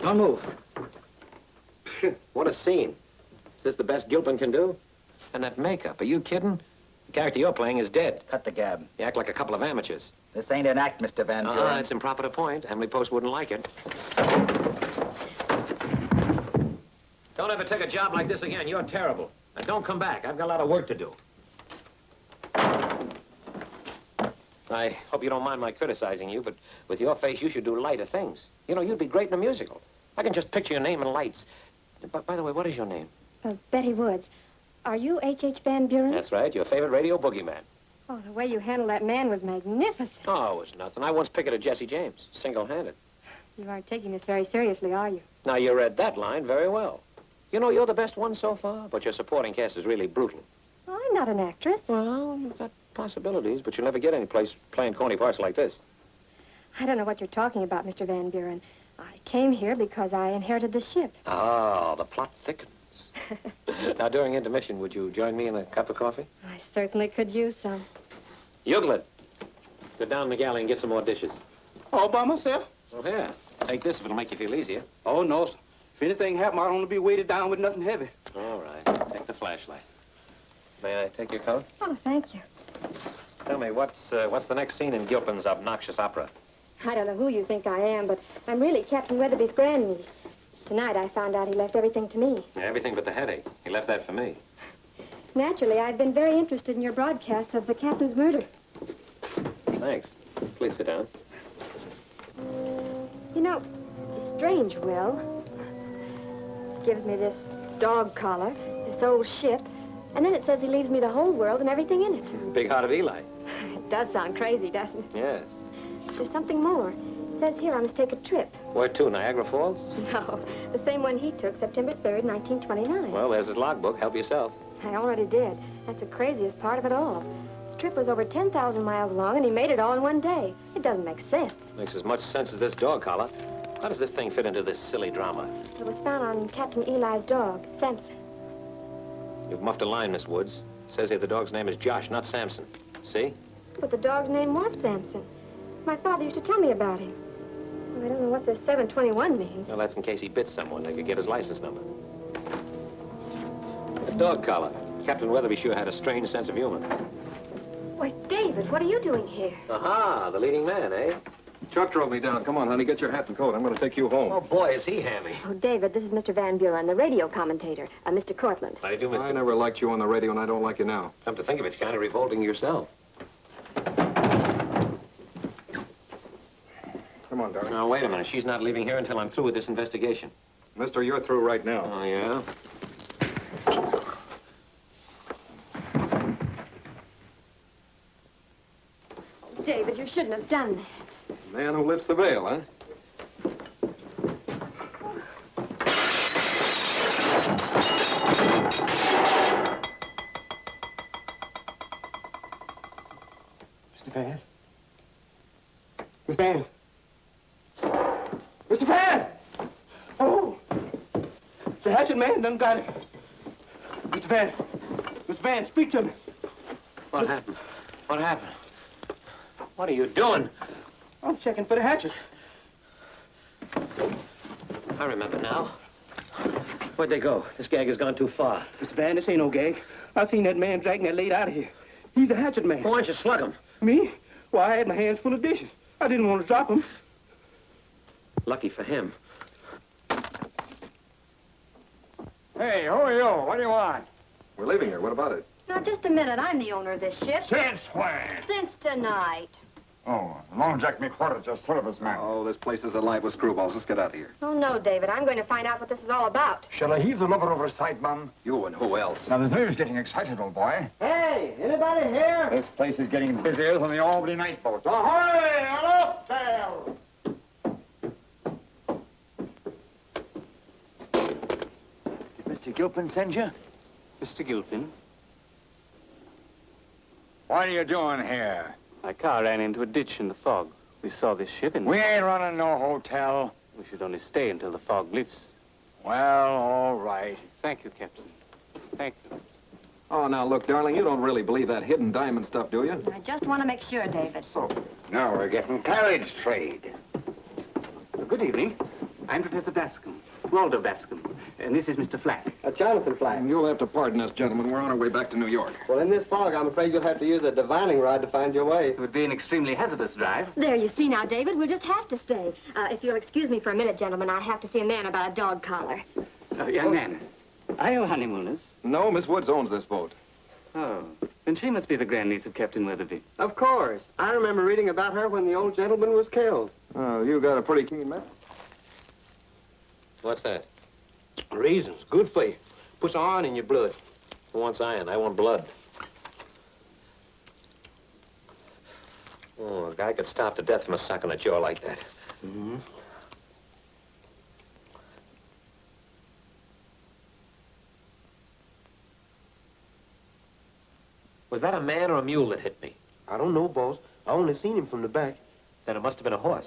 Don't move. What a scene. Is this the best Gilpin can do? And that makeup, are you kidding? The character you're playing is dead. Cut the gab. You act like a couple of amateurs. This ain't an act, Mr. Van Buren. It's improper to point. Emily Post wouldn't like it. Don't ever take a job like this again. You're terrible. And don't come back. I've got a lot of work to do. I hope you don't mind my criticizing you, but with your face, you should do lighter things. You know, you'd be great in a musical. I can just picture your name in lights. But, by the way, what is your name? Betty Woods. Are you H.H. Van Buren? That's right, your favorite radio boogeyman. Oh, the way you handled that man was magnificent. Oh, it was nothing. I once picketed Jesse James, single-handed. You aren't taking this very seriously, are you? Now, you read that line very well. You know, you're the best one so far, but your supporting cast is really brutal. Well, I'm not an actress. Well, you've got possibilities, but you'll never get any place playing corny parts like this. I don't know what you're talking about, Mr. Van Buren. I came here because I inherited the ship. Oh, the plot thickens. Now, during intermission, would you join me in a cup of coffee? I certainly could use some. Euclid, go down in the galley and get some more dishes. All by myself? Well, here, take this if it'll make you feel easier. Oh, no, sir. If anything happened, I'd only be weighted down with nothing heavy. All right, take the flashlight. May I take your coat? Oh, thank you. Tell me, what's the next scene in Gilpin's obnoxious opera? I don't know who you think I am, but I'm really Captain Weatherby's grandniece. Tonight I found out he left everything to me. Yeah, everything but the headache. He left that for me. Naturally, I've been very interested in your broadcasts of the captain's murder. Thanks. Please sit down. You know, it's strange, Will. Gives me this dog collar, this old ship, and then it says he leaves me the whole world and everything in it. Big heart of Eli. It does sound crazy, doesn't it? Yes. There's something more. It says here I must take a trip. Where to, Niagara Falls? No, the same one he took, September 3rd, 1929. Well, there's his logbook. Help yourself. I already did. That's the craziest part of it all. The trip was over 10,000 miles long, and he made it all in one day. It doesn't make sense. Makes as much sense as this dog collar. How does this thing fit into this silly drama? It was found on Captain Eli's dog, Samson. You've muffed a line, Miss Woods. It says here the dog's name is Josh, not Samson. See? But the dog's name was Samson. My father used to tell me about him. I don't know what this 721 means. Well, that's in case he bit someone. They could get his license number. The dog collar. Captain Weatherby sure had a strange sense of humor. Why, David, what are you doing here? Aha, the leading man, eh? Chuck drove me down. Come on, honey, get your hat and coat. I'm going to take you home. Oh, boy, is he hammy. Oh, David, this is Mr. Van Buren, the radio commentator, Mr. Cortlandt. How do you do, Mr. I never liked you on the radio, and I don't like you now. Come to think of it, you're kind of revolting yourself. Come on, darling. Now, wait a minute. She's not leaving here until I'm through with this investigation. Mister, you're through right now. Oh, yeah? David, you shouldn't have done that. Man who lifts the veil, huh? Mr. Van? Mr. Van? Mr. Van! Oh! The hatchet man done got it. Mr. Van! Mr. Van, speak to me. What happened? What happened? What are you doing? I'm checking for the hatchet. I remember now. Where'd they go? This gag has gone too far. Mr. Van, this ain't no gag. I seen that man dragging that lady out of here. He's a hatchet man. Why don't you slug him? Me? Well, I had my hands full of dishes. I didn't want to drop them. Lucky for him. Hey, who are you? What do you want? We're leaving here. What about it? Now, just a minute. I'm the owner of this ship. Since when? Since tonight. Oh, Long Jack McWhorter just service man. Oh, this place is alive with screwballs. Let's get out of here. Oh, no, David. I'm going to find out what this is all about. Shall I heave the lubber overside, Mum? You and who else? Now, there's no use getting excited, old boy. Hey, anybody here? This place is getting busier than the Albany night boat. Ahoy! Aloft sail! Did Mr. Gilpin send you? Mr. Gilpin, What are you doing here? my car ran into a ditch in the fog. We saw this ship and We ain't running no hotel. we should only stay until the fog lifts. Well, all right. Thank you, Captain. Thank you. Oh, now, look, darling, you don't really believe that hidden diamond stuff, do you? I just want to make sure, David. So, Now we're getting carriage trade. Good evening. I'm Professor Bascom, Waldo Bascom, and this is Mr. Flack. Jonathan Flack. you'll have to pardon us, gentlemen. We're on our way back to New York. Well, in this fog, I'm afraid you'll have to use a divining rod to find your way. It would be an extremely hazardous drive. There, you see now, David. We'll just have to stay. If you'll excuse me for a minute, gentlemen, I have to see a man about a dog collar. Young man, are you honeymooners? No, Miss Woods owns this boat. Oh, then she must be the grandniece of Captain Weatherby. Of course. I remember reading about her when the old gentleman was killed. Oh, you got a pretty keen memory. What's that? Raisins, good for you. Puts iron in your blood. Who wants iron? I want blood. Oh, a guy could starve to death from a sock on a jaw like that. Mm-hmm. Was that a man or a mule that hit me? I don't know, boss. I only seen him from the back. Then it must have been a horse.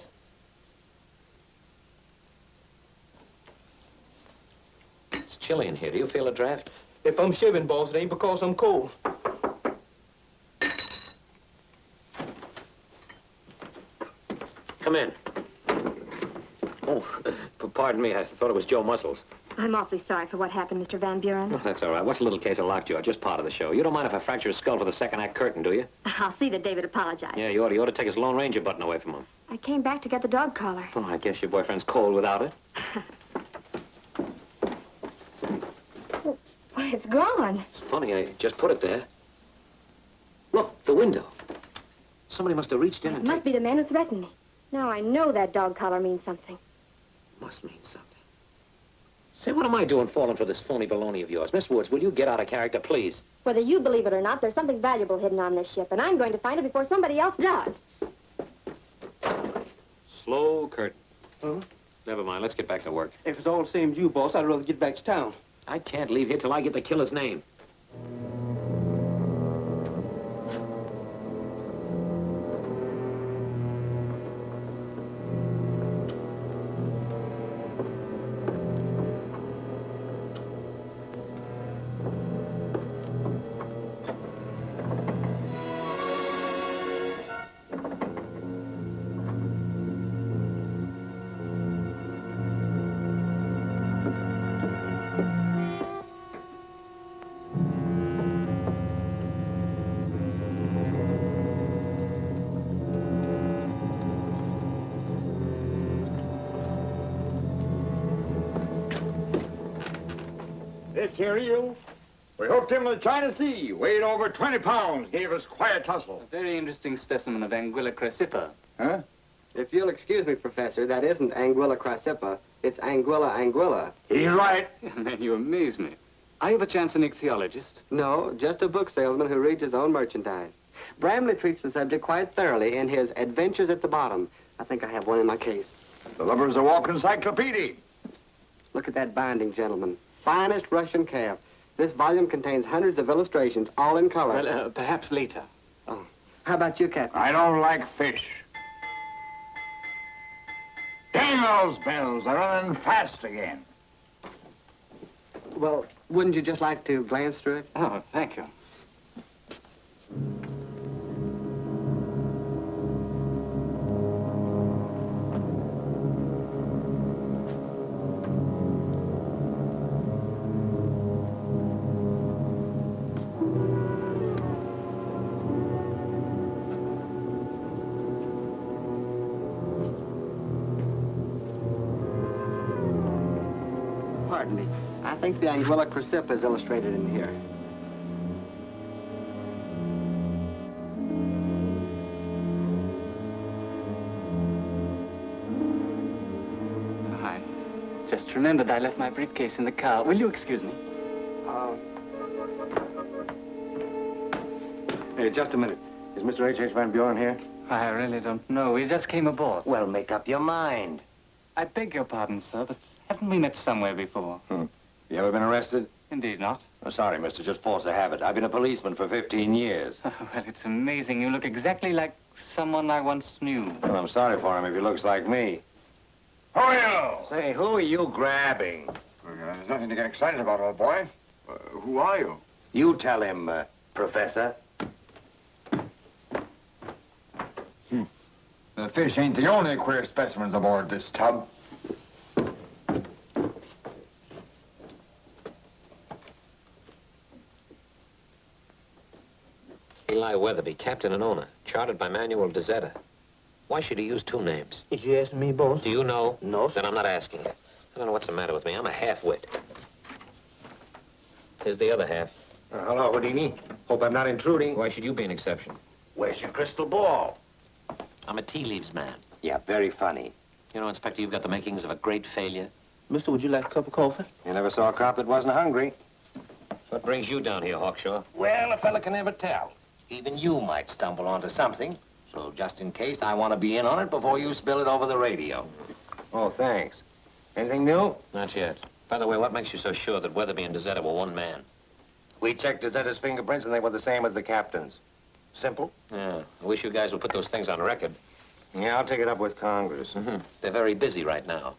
It's chilly in here. Do you feel a draft? If I'm shivering, boss, it ain't because I'm cold. Come in. Oh, pardon me. I thought it was Joe Muscles. I'm awfully sorry for what happened, Mr. Van Buren. Oh, that's all right. What's a little case of lockjaw? Just part of the show. You don't mind if I fracture his skull for the second act curtain, do you? I'll see that David apologized. Yeah, you ought to. You ought to take his Lone Ranger button away from him. I came back to get the dog collar. Oh, I guess your boyfriend's cold without it. Why, it's gone. It's funny. I just put it there. Look, the window. Somebody must have reached in It and must be the man who threatened me. Now I know that dog collar means something. Must mean something. Say, what am I doing falling for this phony baloney of yours? Miss Woods, will you get out of character, please? Whether you believe it or not, there's something valuable hidden on this ship, and I'm going to find it before somebody else does. Slow curtain. Huh? Never mind. Let's get back to work. If it's all the same to you, boss, I'd rather get back to town. I can't leave here till I get the killer's name. This here eel, we hooked him in the China Sea. Weighed over 20 pounds. Gave us quite a tussle. A very interesting specimen of Anguilla crassipa. Huh? If you'll excuse me, Professor, that isn't Anguilla crassipa. It's Anguilla anguilla. He's right. Man, you amaze me. Are you by chance an ichthyologist? No, just a book salesman who reads his own merchandise. Bramley treats the subject quite thoroughly in his Adventures at the Bottom. I think I have one in my case. The lubber's a walking encyclopedia. Look at that binding, gentlemen. Finest Russian calf. This volume contains hundreds of illustrations, all in color. Well, perhaps later. Oh. How about you, Captain? I don't like fish. Dang those bells. They're running fast again. Well, wouldn't you just like to glance through it? Oh, thank you. pardon me. I think the Anguilla crucipa is illustrated in here. I just remembered I left my briefcase in the car. Will you excuse me? Hey, just a minute. Is Mr. H.H. Van Buren here? I really don't know. We just came aboard. Well, make up your mind. I beg your pardon, sir, but haven't we met somewhere before? You ever been arrested? Indeed not. Oh, sorry, mister. Just force of habit. I've been a policeman for 15 years. Oh, well, it's amazing. You look exactly like someone I once knew. Well, I'm sorry for him if he looks like me. Who are you? Say, who are you grabbing? There's nothing to get excited about, old boy. Who are you? You tell him, Professor. The fish ain't the only queer specimens aboard this tub. Eli Weatherby, captain and owner, chartered by Manuel Dezzetta. Why should he use two names? Is you asking me both? Do you know? No, Then I'm not asking you. I don't know what's the matter with me. I'm a half-wit. Here's the other half. Hello, Houdini. Hope I'm not intruding. Why should you be an exception? Where's your crystal ball? I'm a tea leaves man. Yeah, very funny. You know, Inspector, you've got the makings of a great failure. Mister, would you like a cup of coffee? You never saw a cop that wasn't hungry. What brings you down here, Hawkshaw? Well, a fella can never tell. Even you might stumble onto something. So just in case, I want to be in on it before you spill it over the radio. Oh, thanks. Anything new? Not yet. By the way, what makes you so sure that Weatherby and Dezzetta were one man? We checked Dezzetta's fingerprints, and they were the same as the captain's. Simple? Yeah. I wish you guys would put those things on record. Yeah, I'll take it up with Congress. They're very busy right now.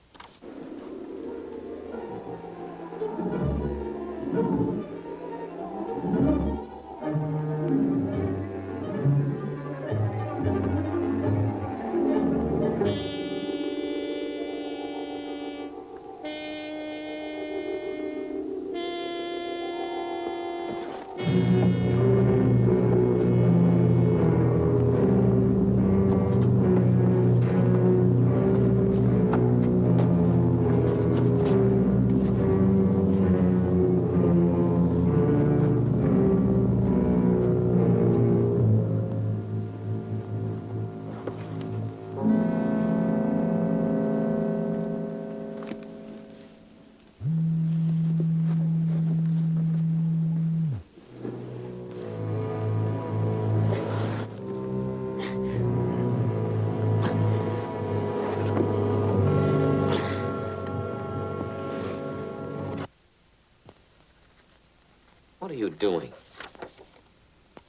What are you doing?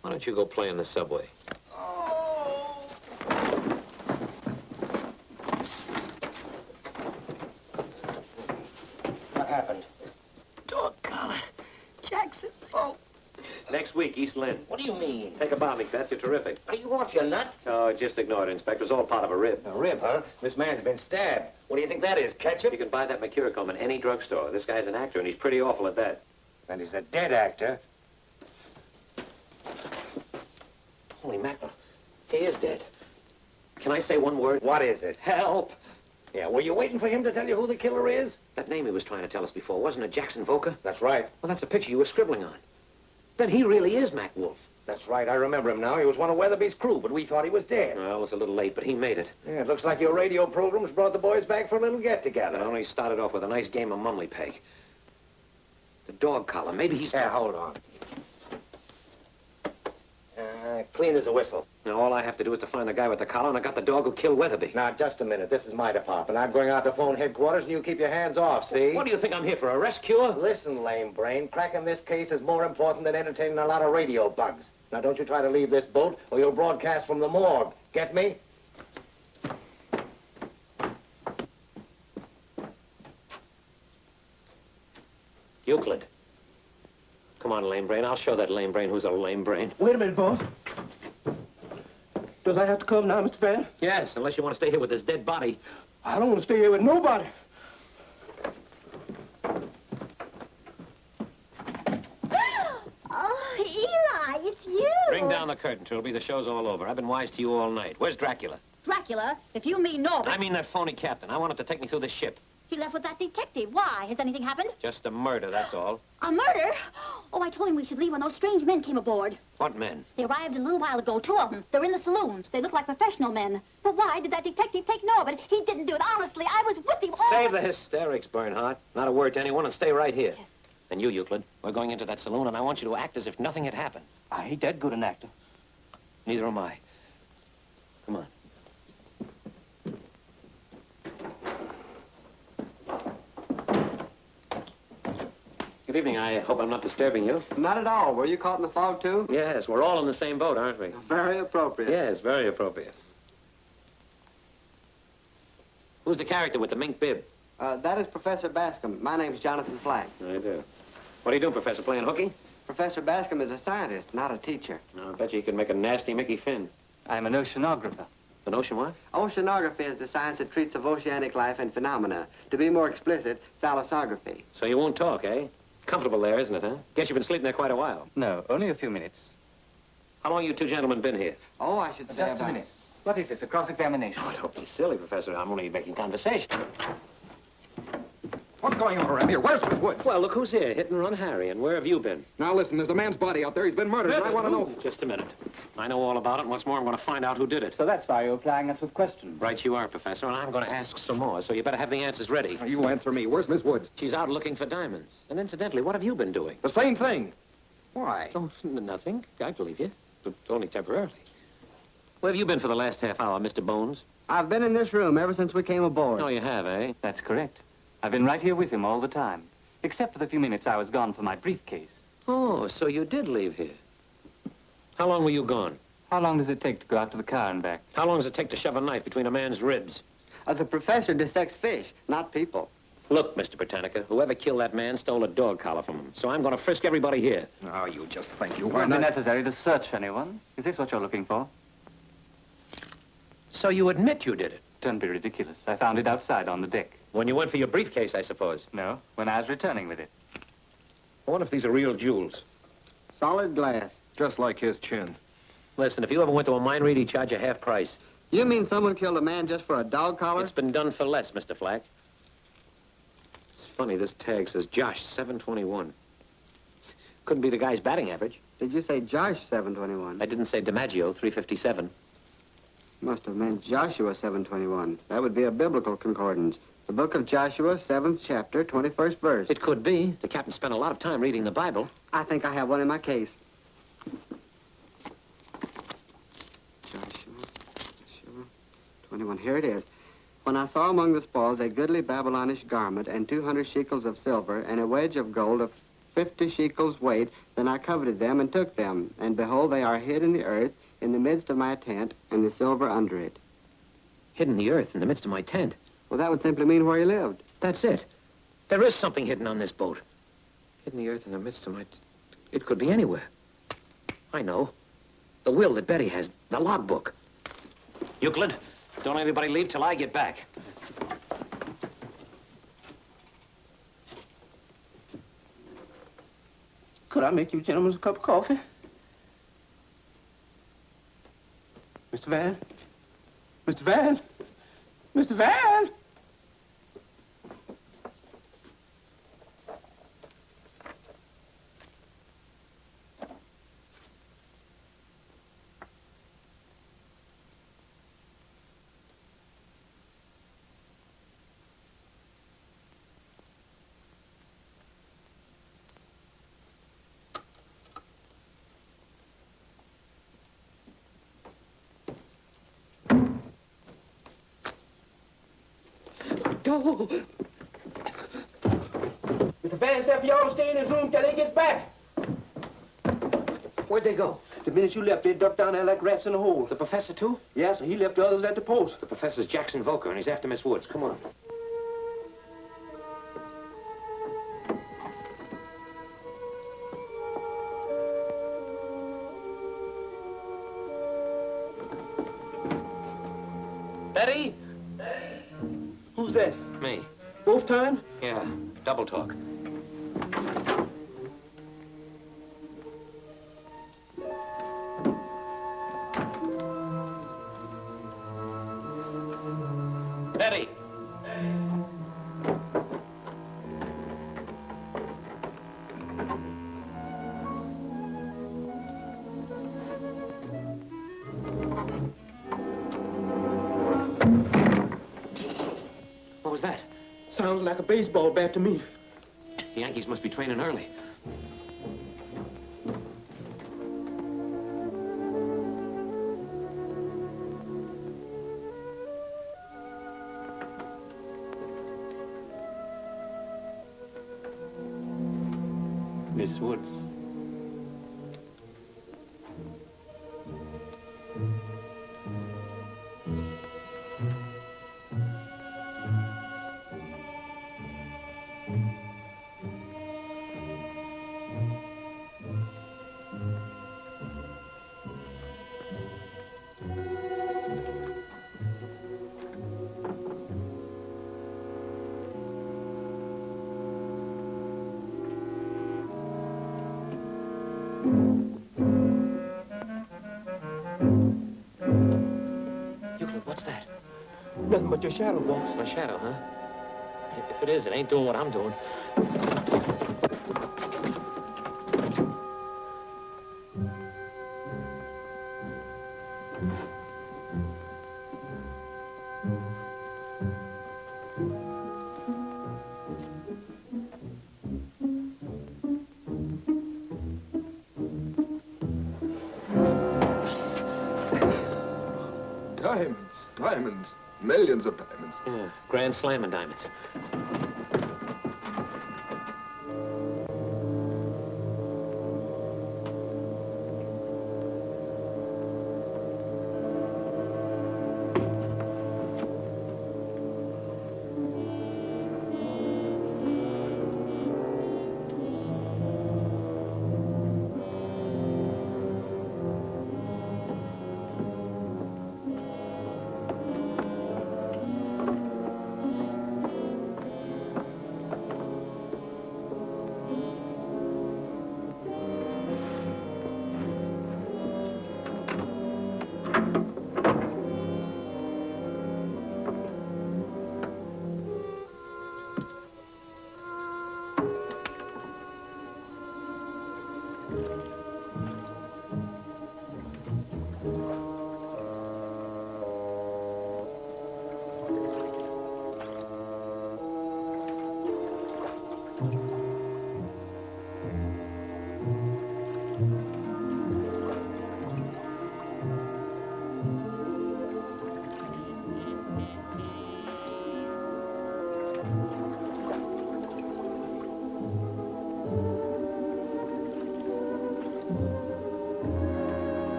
Why don't you go play in the subway? What happened? Dog collar. Jackson Folk. Next week, East Lynn. What do you mean? Take a bombing, Beth. You're terrific. Are you off your nut? Oh, just ignore it, Inspector. It's all part of a rib. A rib, huh? This man's been stabbed. What do you think that is, ketchup? You can buy that Mercurochrome in any drugstore. This guy's an actor, and he's pretty awful at that. And he's a dead actor. Holy mackerel. He is dead. Can I say one word? What is it? Help! Yeah, were you waiting for him to tell you who the killer is? That name he was trying to tell us before, wasn't it Jackson Voca? That's right. Well, that's a picture you were scribbling on. Then he really is Mac Wolf. That's right. I remember him now. He was one of Weatherby's crew, but we thought he was dead. Well, it was a little late, but he made it. Yeah, it looks like your radio programs brought the boys back for a little get-together. It only started off with a nice game of mumbly peg. The dog collar. Maybe he's... Yeah, hold on. Clean as a whistle. Now, all I have to do is to find the guy with the collar, and I got the dog who killed Weatherby. Now, just a minute. This is my department. I'm going out to phone headquarters, and you keep your hands off, see? What do you think I'm here for, a rescue? Listen, lame brain. Cracking this case is more important than entertaining a lot of radio bugs. Now, don't you try to leave this boat, or you'll broadcast from the morgue. Get me? Euclid. Come on, lame brain. I'll show that lame brain who's a lame brain. Wait a minute, boss. Does I have to come now, Mr. Van? Yes, unless you want to stay here with this dead body. I don't want to stay here with nobody. Oh, Eli, it's you. Bring down the curtain, Trilby. The show's all over. I've been wise to you all night. Where's Dracula? Dracula, if you mean Norbert. I mean that phony captain. I want him to take me through the ship. He left with that detective. Why? Has anything happened? Just a murder, that's all. A murder? Oh, I told him we should leave when those strange men came aboard. What men? They arrived a little while ago, 2 of them. They're in the saloon. They look like professional men. But why did that detective take Norbert? He didn't do it. Honestly, I was with him all Save the hysterics, Bernhardt. Not a word to anyone and stay right here. Yes. And you, Euclid, we're going into that saloon and I want you to act as if nothing had happened. I ain't that good an actor. Neither am I. Come on. Good evening. I hope I'm not disturbing you. Not at all. Were you caught in the fog, too? Yes, we're all in the same boat, aren't we? Very appropriate. Yes, very appropriate. Who's the character with the mink bib? That is Professor Bascom. My name's Jonathan Flack. I do. What are you doing, Professor? Playing hooky? Professor Bascom is a scientist, not a teacher. I bet you he can make a nasty Mickey Finn. I'm an oceanographer. An ocean what? Oceanography is the science that treats of oceanic life and phenomena. To be more explicit, thalassography. So you won't talk, eh? Comfortable there, isn't it, huh? Guess you've been sleeping there quite a while. No, only a few minutes. How long you two gentlemen been here? Oh, I should say Just about... a minute. What is this, a cross-examination? Oh, don't be silly, Professor. I'm only making conversation. What's going on around here? Where's Miss Woods? Well, look who's here. Hit and run Harry. And where have you been? Now, listen, there's a man's body out there. He's been murdered, and I want to know... Just a minute. I know all about it, and what's more, I'm going to find out who did it. So that's why you're plying us with questions. Right you are, Professor, and I'm going to ask some more, so you better have the answers ready. Now, you answer me. Where's Miss Woods? She's out looking for diamonds. And incidentally, what have you been doing? The same thing. Why? Oh, nothing. I believe you. But only temporarily. Where have you been for the last half hour, Mr. Bones? I've been in this room ever since we came aboard. Oh, you have, eh? That's correct. I've been right here with him all the time. Except for the few minutes I was gone for my briefcase. Oh, so you did leave here. How long were you gone? How long does it take to go out to the car and back? How long does it take to shove a knife between a man's ribs? The professor dissects fish, not people. Look, Mr. Britannica, whoever killed that man stole a dog collar from him. So I'm going to frisk everybody here. Oh, you just think you It were won't be not... necessary to search anyone. Is this what you're looking for? So you admit you did it? Don't be ridiculous. I found it outside on the deck. When you went for your briefcase, I suppose. No, when I was returning with it. I wonder if these are real jewels. Solid glass. Just like his chin. Listen, if you ever went to a mine raid, he'd charge you half price. You mean someone killed a man just for a dog collar? It's been done for less, Mr. Flack. It's funny, this tag says Josh, 721. Couldn't be the guy's batting average. Did you say Josh 721? I didn't say DiMaggio, 357. Must have meant Joshua 721. That would be a biblical concordance. The book of Joshua, 7th chapter, 21st verse. It could be. The captain spent a lot of time reading the Bible. I think I have one in my case. Joshua 21. Here it is. When I saw among the spoils a goodly Babylonish garment and 200 shekels of silver and a wedge of gold of 50 shekels weight, then I coveted them and took them. And behold, they are hid in the earth in the midst of my tent, and the silver under it. Hid in the earth, in the midst of my tent. Well, that would simply mean where he lived. That's it. There is something hidden on this boat. Hid in the earth, in the midst of my... It could be anywhere. I know. The will that Betty has, the logbook. Euclid, don't let anybody leave till I get back. Could I make you gentlemen a cup of coffee? Mr. Van? Mr. Van? Mr. Van? Oh. Mr. Van said for y'all to stay in his room till he gets back. Where'd they go? The minute you left, they ducked down there like rats in a hole. The professor, too? Yes, and he left the others at the post. The professor's Jackson Volker, and he's after Miss Woods. Come on. Betty? Who's that? Me. Both times? Yeah, double talk. Betty! Sounds like a baseball bat to me. The Yankees must be training early. Miss Woods. Euclid, what's that? Nothing but your shadow, boss. My shadow, huh? If it is, it ain't doing what I'm doing. Diamonds, diamonds, millions of diamonds. Yeah, Grand Slam and diamonds.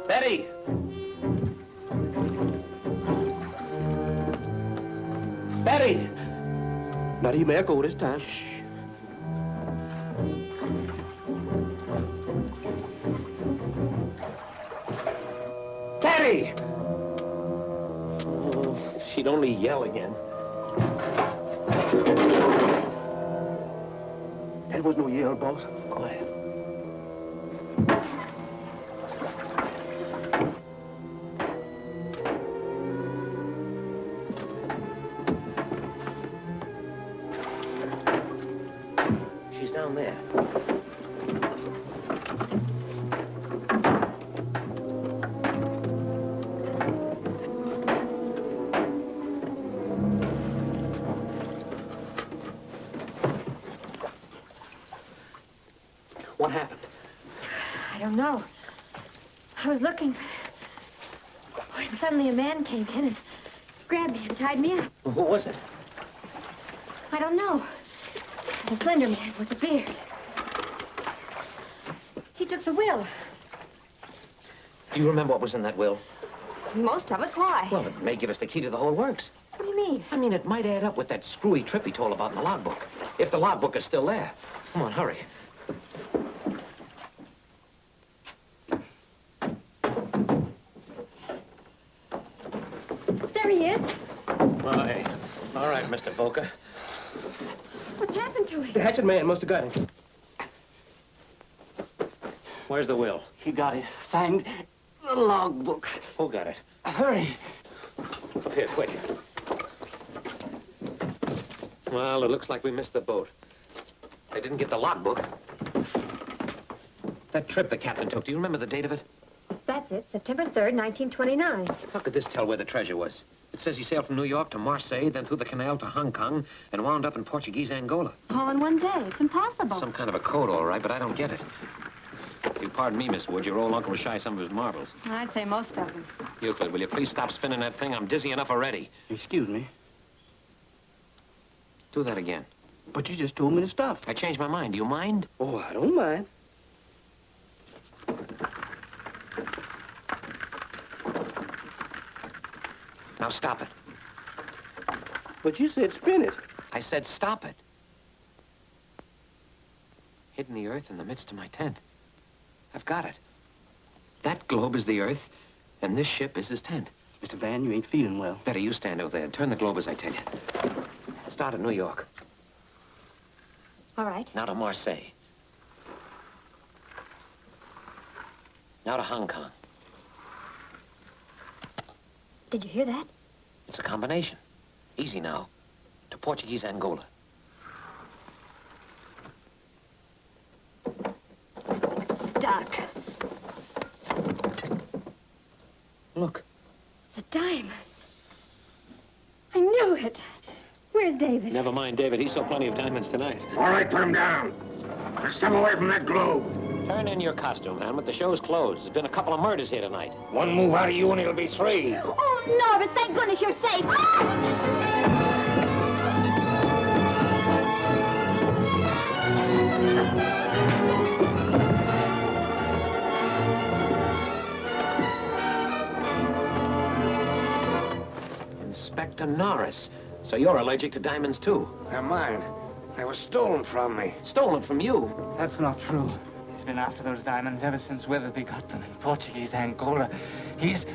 Betty! Betty! Not even echo this time. Betty! Oh, if she'd only yell again. That was no yell, boss. Quiet. She's down there. What happened? I don't know. I was looking, and suddenly a man came in and grabbed me and tied me up. Who was it? I don't know. It was a slender man with a beard. He took the will. Do you remember what was in that will? Most of it. Why? Well, it may give us the key to the whole works. What do you mean? I mean, it might add up with that screwy trip he told about in the logbook. If the logbook is still there. Come on, hurry. There he is. Why, all right, Mr. Volker. What's happened to him? The hatchet man must have got him. Where's the will? He got it. Find the logbook. Who got it? Hurry. Up here, quick. Well, it looks like we missed the boat. They didn't get the logbook. That trip the captain took, do you remember the date of it? That's it, September 3rd, 1929. How could this tell where the treasure was? It says he sailed from New York to Marseille, then through the canal to Hong Kong, and wound up in Portuguese Angola. All in one day. It's impossible. Some kind of a code, all right, but I don't get it. If you pardon me, Miss Wood, your old uncle was shy some of his marbles. I'd say most of them. Euclid, will you please stop spinning that thing? I'm dizzy enough already. Excuse me, Do that again. but you just told me to stop. I changed my mind. Do you mind? Oh, I don't mind. Now stop it. But you said spin it. I said stop it. Hidden the earth in the midst of my tent. I've got it. That globe is the earth, and this ship is his tent. Mr. Van, you ain't feeling well. Better you stand out there. Turn the globe as I tell you. Start at New York. All right. Now to Marseille. Now to Hong Kong. Did you hear that? It's a combination. Easy now. To Portuguese Angola. Stuck. Look. The diamonds. I knew it. Where's David? Never mind, David. He saw plenty of diamonds tonight. All right, put him down. Now step away from that globe. Turn in your costume, Helmut. The show's closed. There's been a couple of murders here tonight. One move out of you and it'll be 3. Oh, Norbert, thank goodness you're safe. Ah! Inspector Norris. So you're allergic to diamonds, too. They're mine. They were stolen from me. Stolen from you. That's not true. He's been after those diamonds ever since Weatherby got them in Portuguese Angola. He's...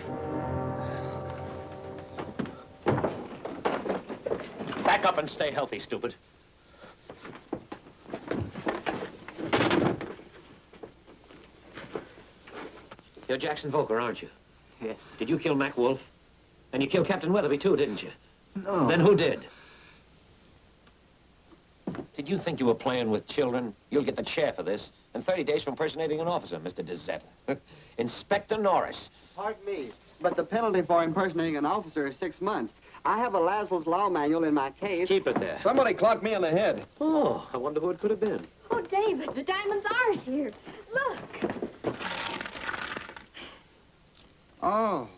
Back up and stay healthy, stupid. You're Jackson Volker, aren't you? Yes. Did you kill Mac Wolf? And you killed Captain Weatherby, too, didn't you? No. Then who did? Did you think you were playing with children? You'll get the chair for this. And 30 days for impersonating an officer, Mr. DeZetta. Inspector Norris. Pardon me, but the penalty for impersonating an officer is 6 months. I have a Laswell's Law Manual in my case. Keep it there. Somebody clocked me in the head. Oh, I wonder who it could have been. Oh, David, the diamonds are here. Look. Oh,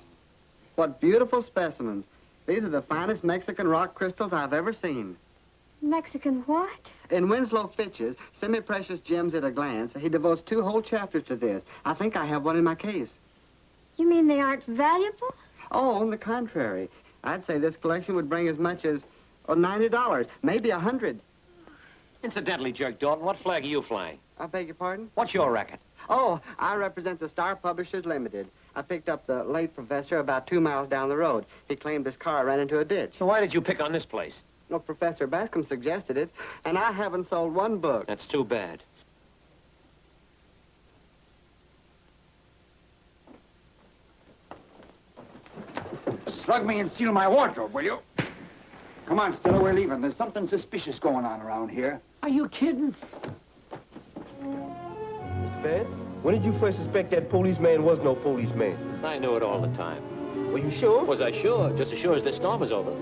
what beautiful specimens. These are the finest Mexican rock crystals I've ever seen. Mexican what? In Winslow Fitch's Semi-Precious Gems at a Glance, he devotes 2 whole chapters to this. I think I have one in my case. You mean they aren't valuable? Oh, on the contrary. I'd say this collection would bring as much as $90, maybe 100. Incidentally, Jerk Dalton, what flag are you flying? I beg your pardon? What's your racket? Oh, I represent the Star Publishers Limited. I picked up the late professor about 2 miles down the road. He claimed his car ran into a ditch. So why did you pick on this place? No, Professor Bascom suggested it, and I haven't sold 1 book. That's too bad. Slug me and seal my wardrobe, will you? Come on, Stella, we're leaving. There's something suspicious going on around here. Are you kidding? Man, when did you first suspect that policeman was no policeman? I knew it all the time. Were you sure? Was I sure? Just as sure as this storm is over.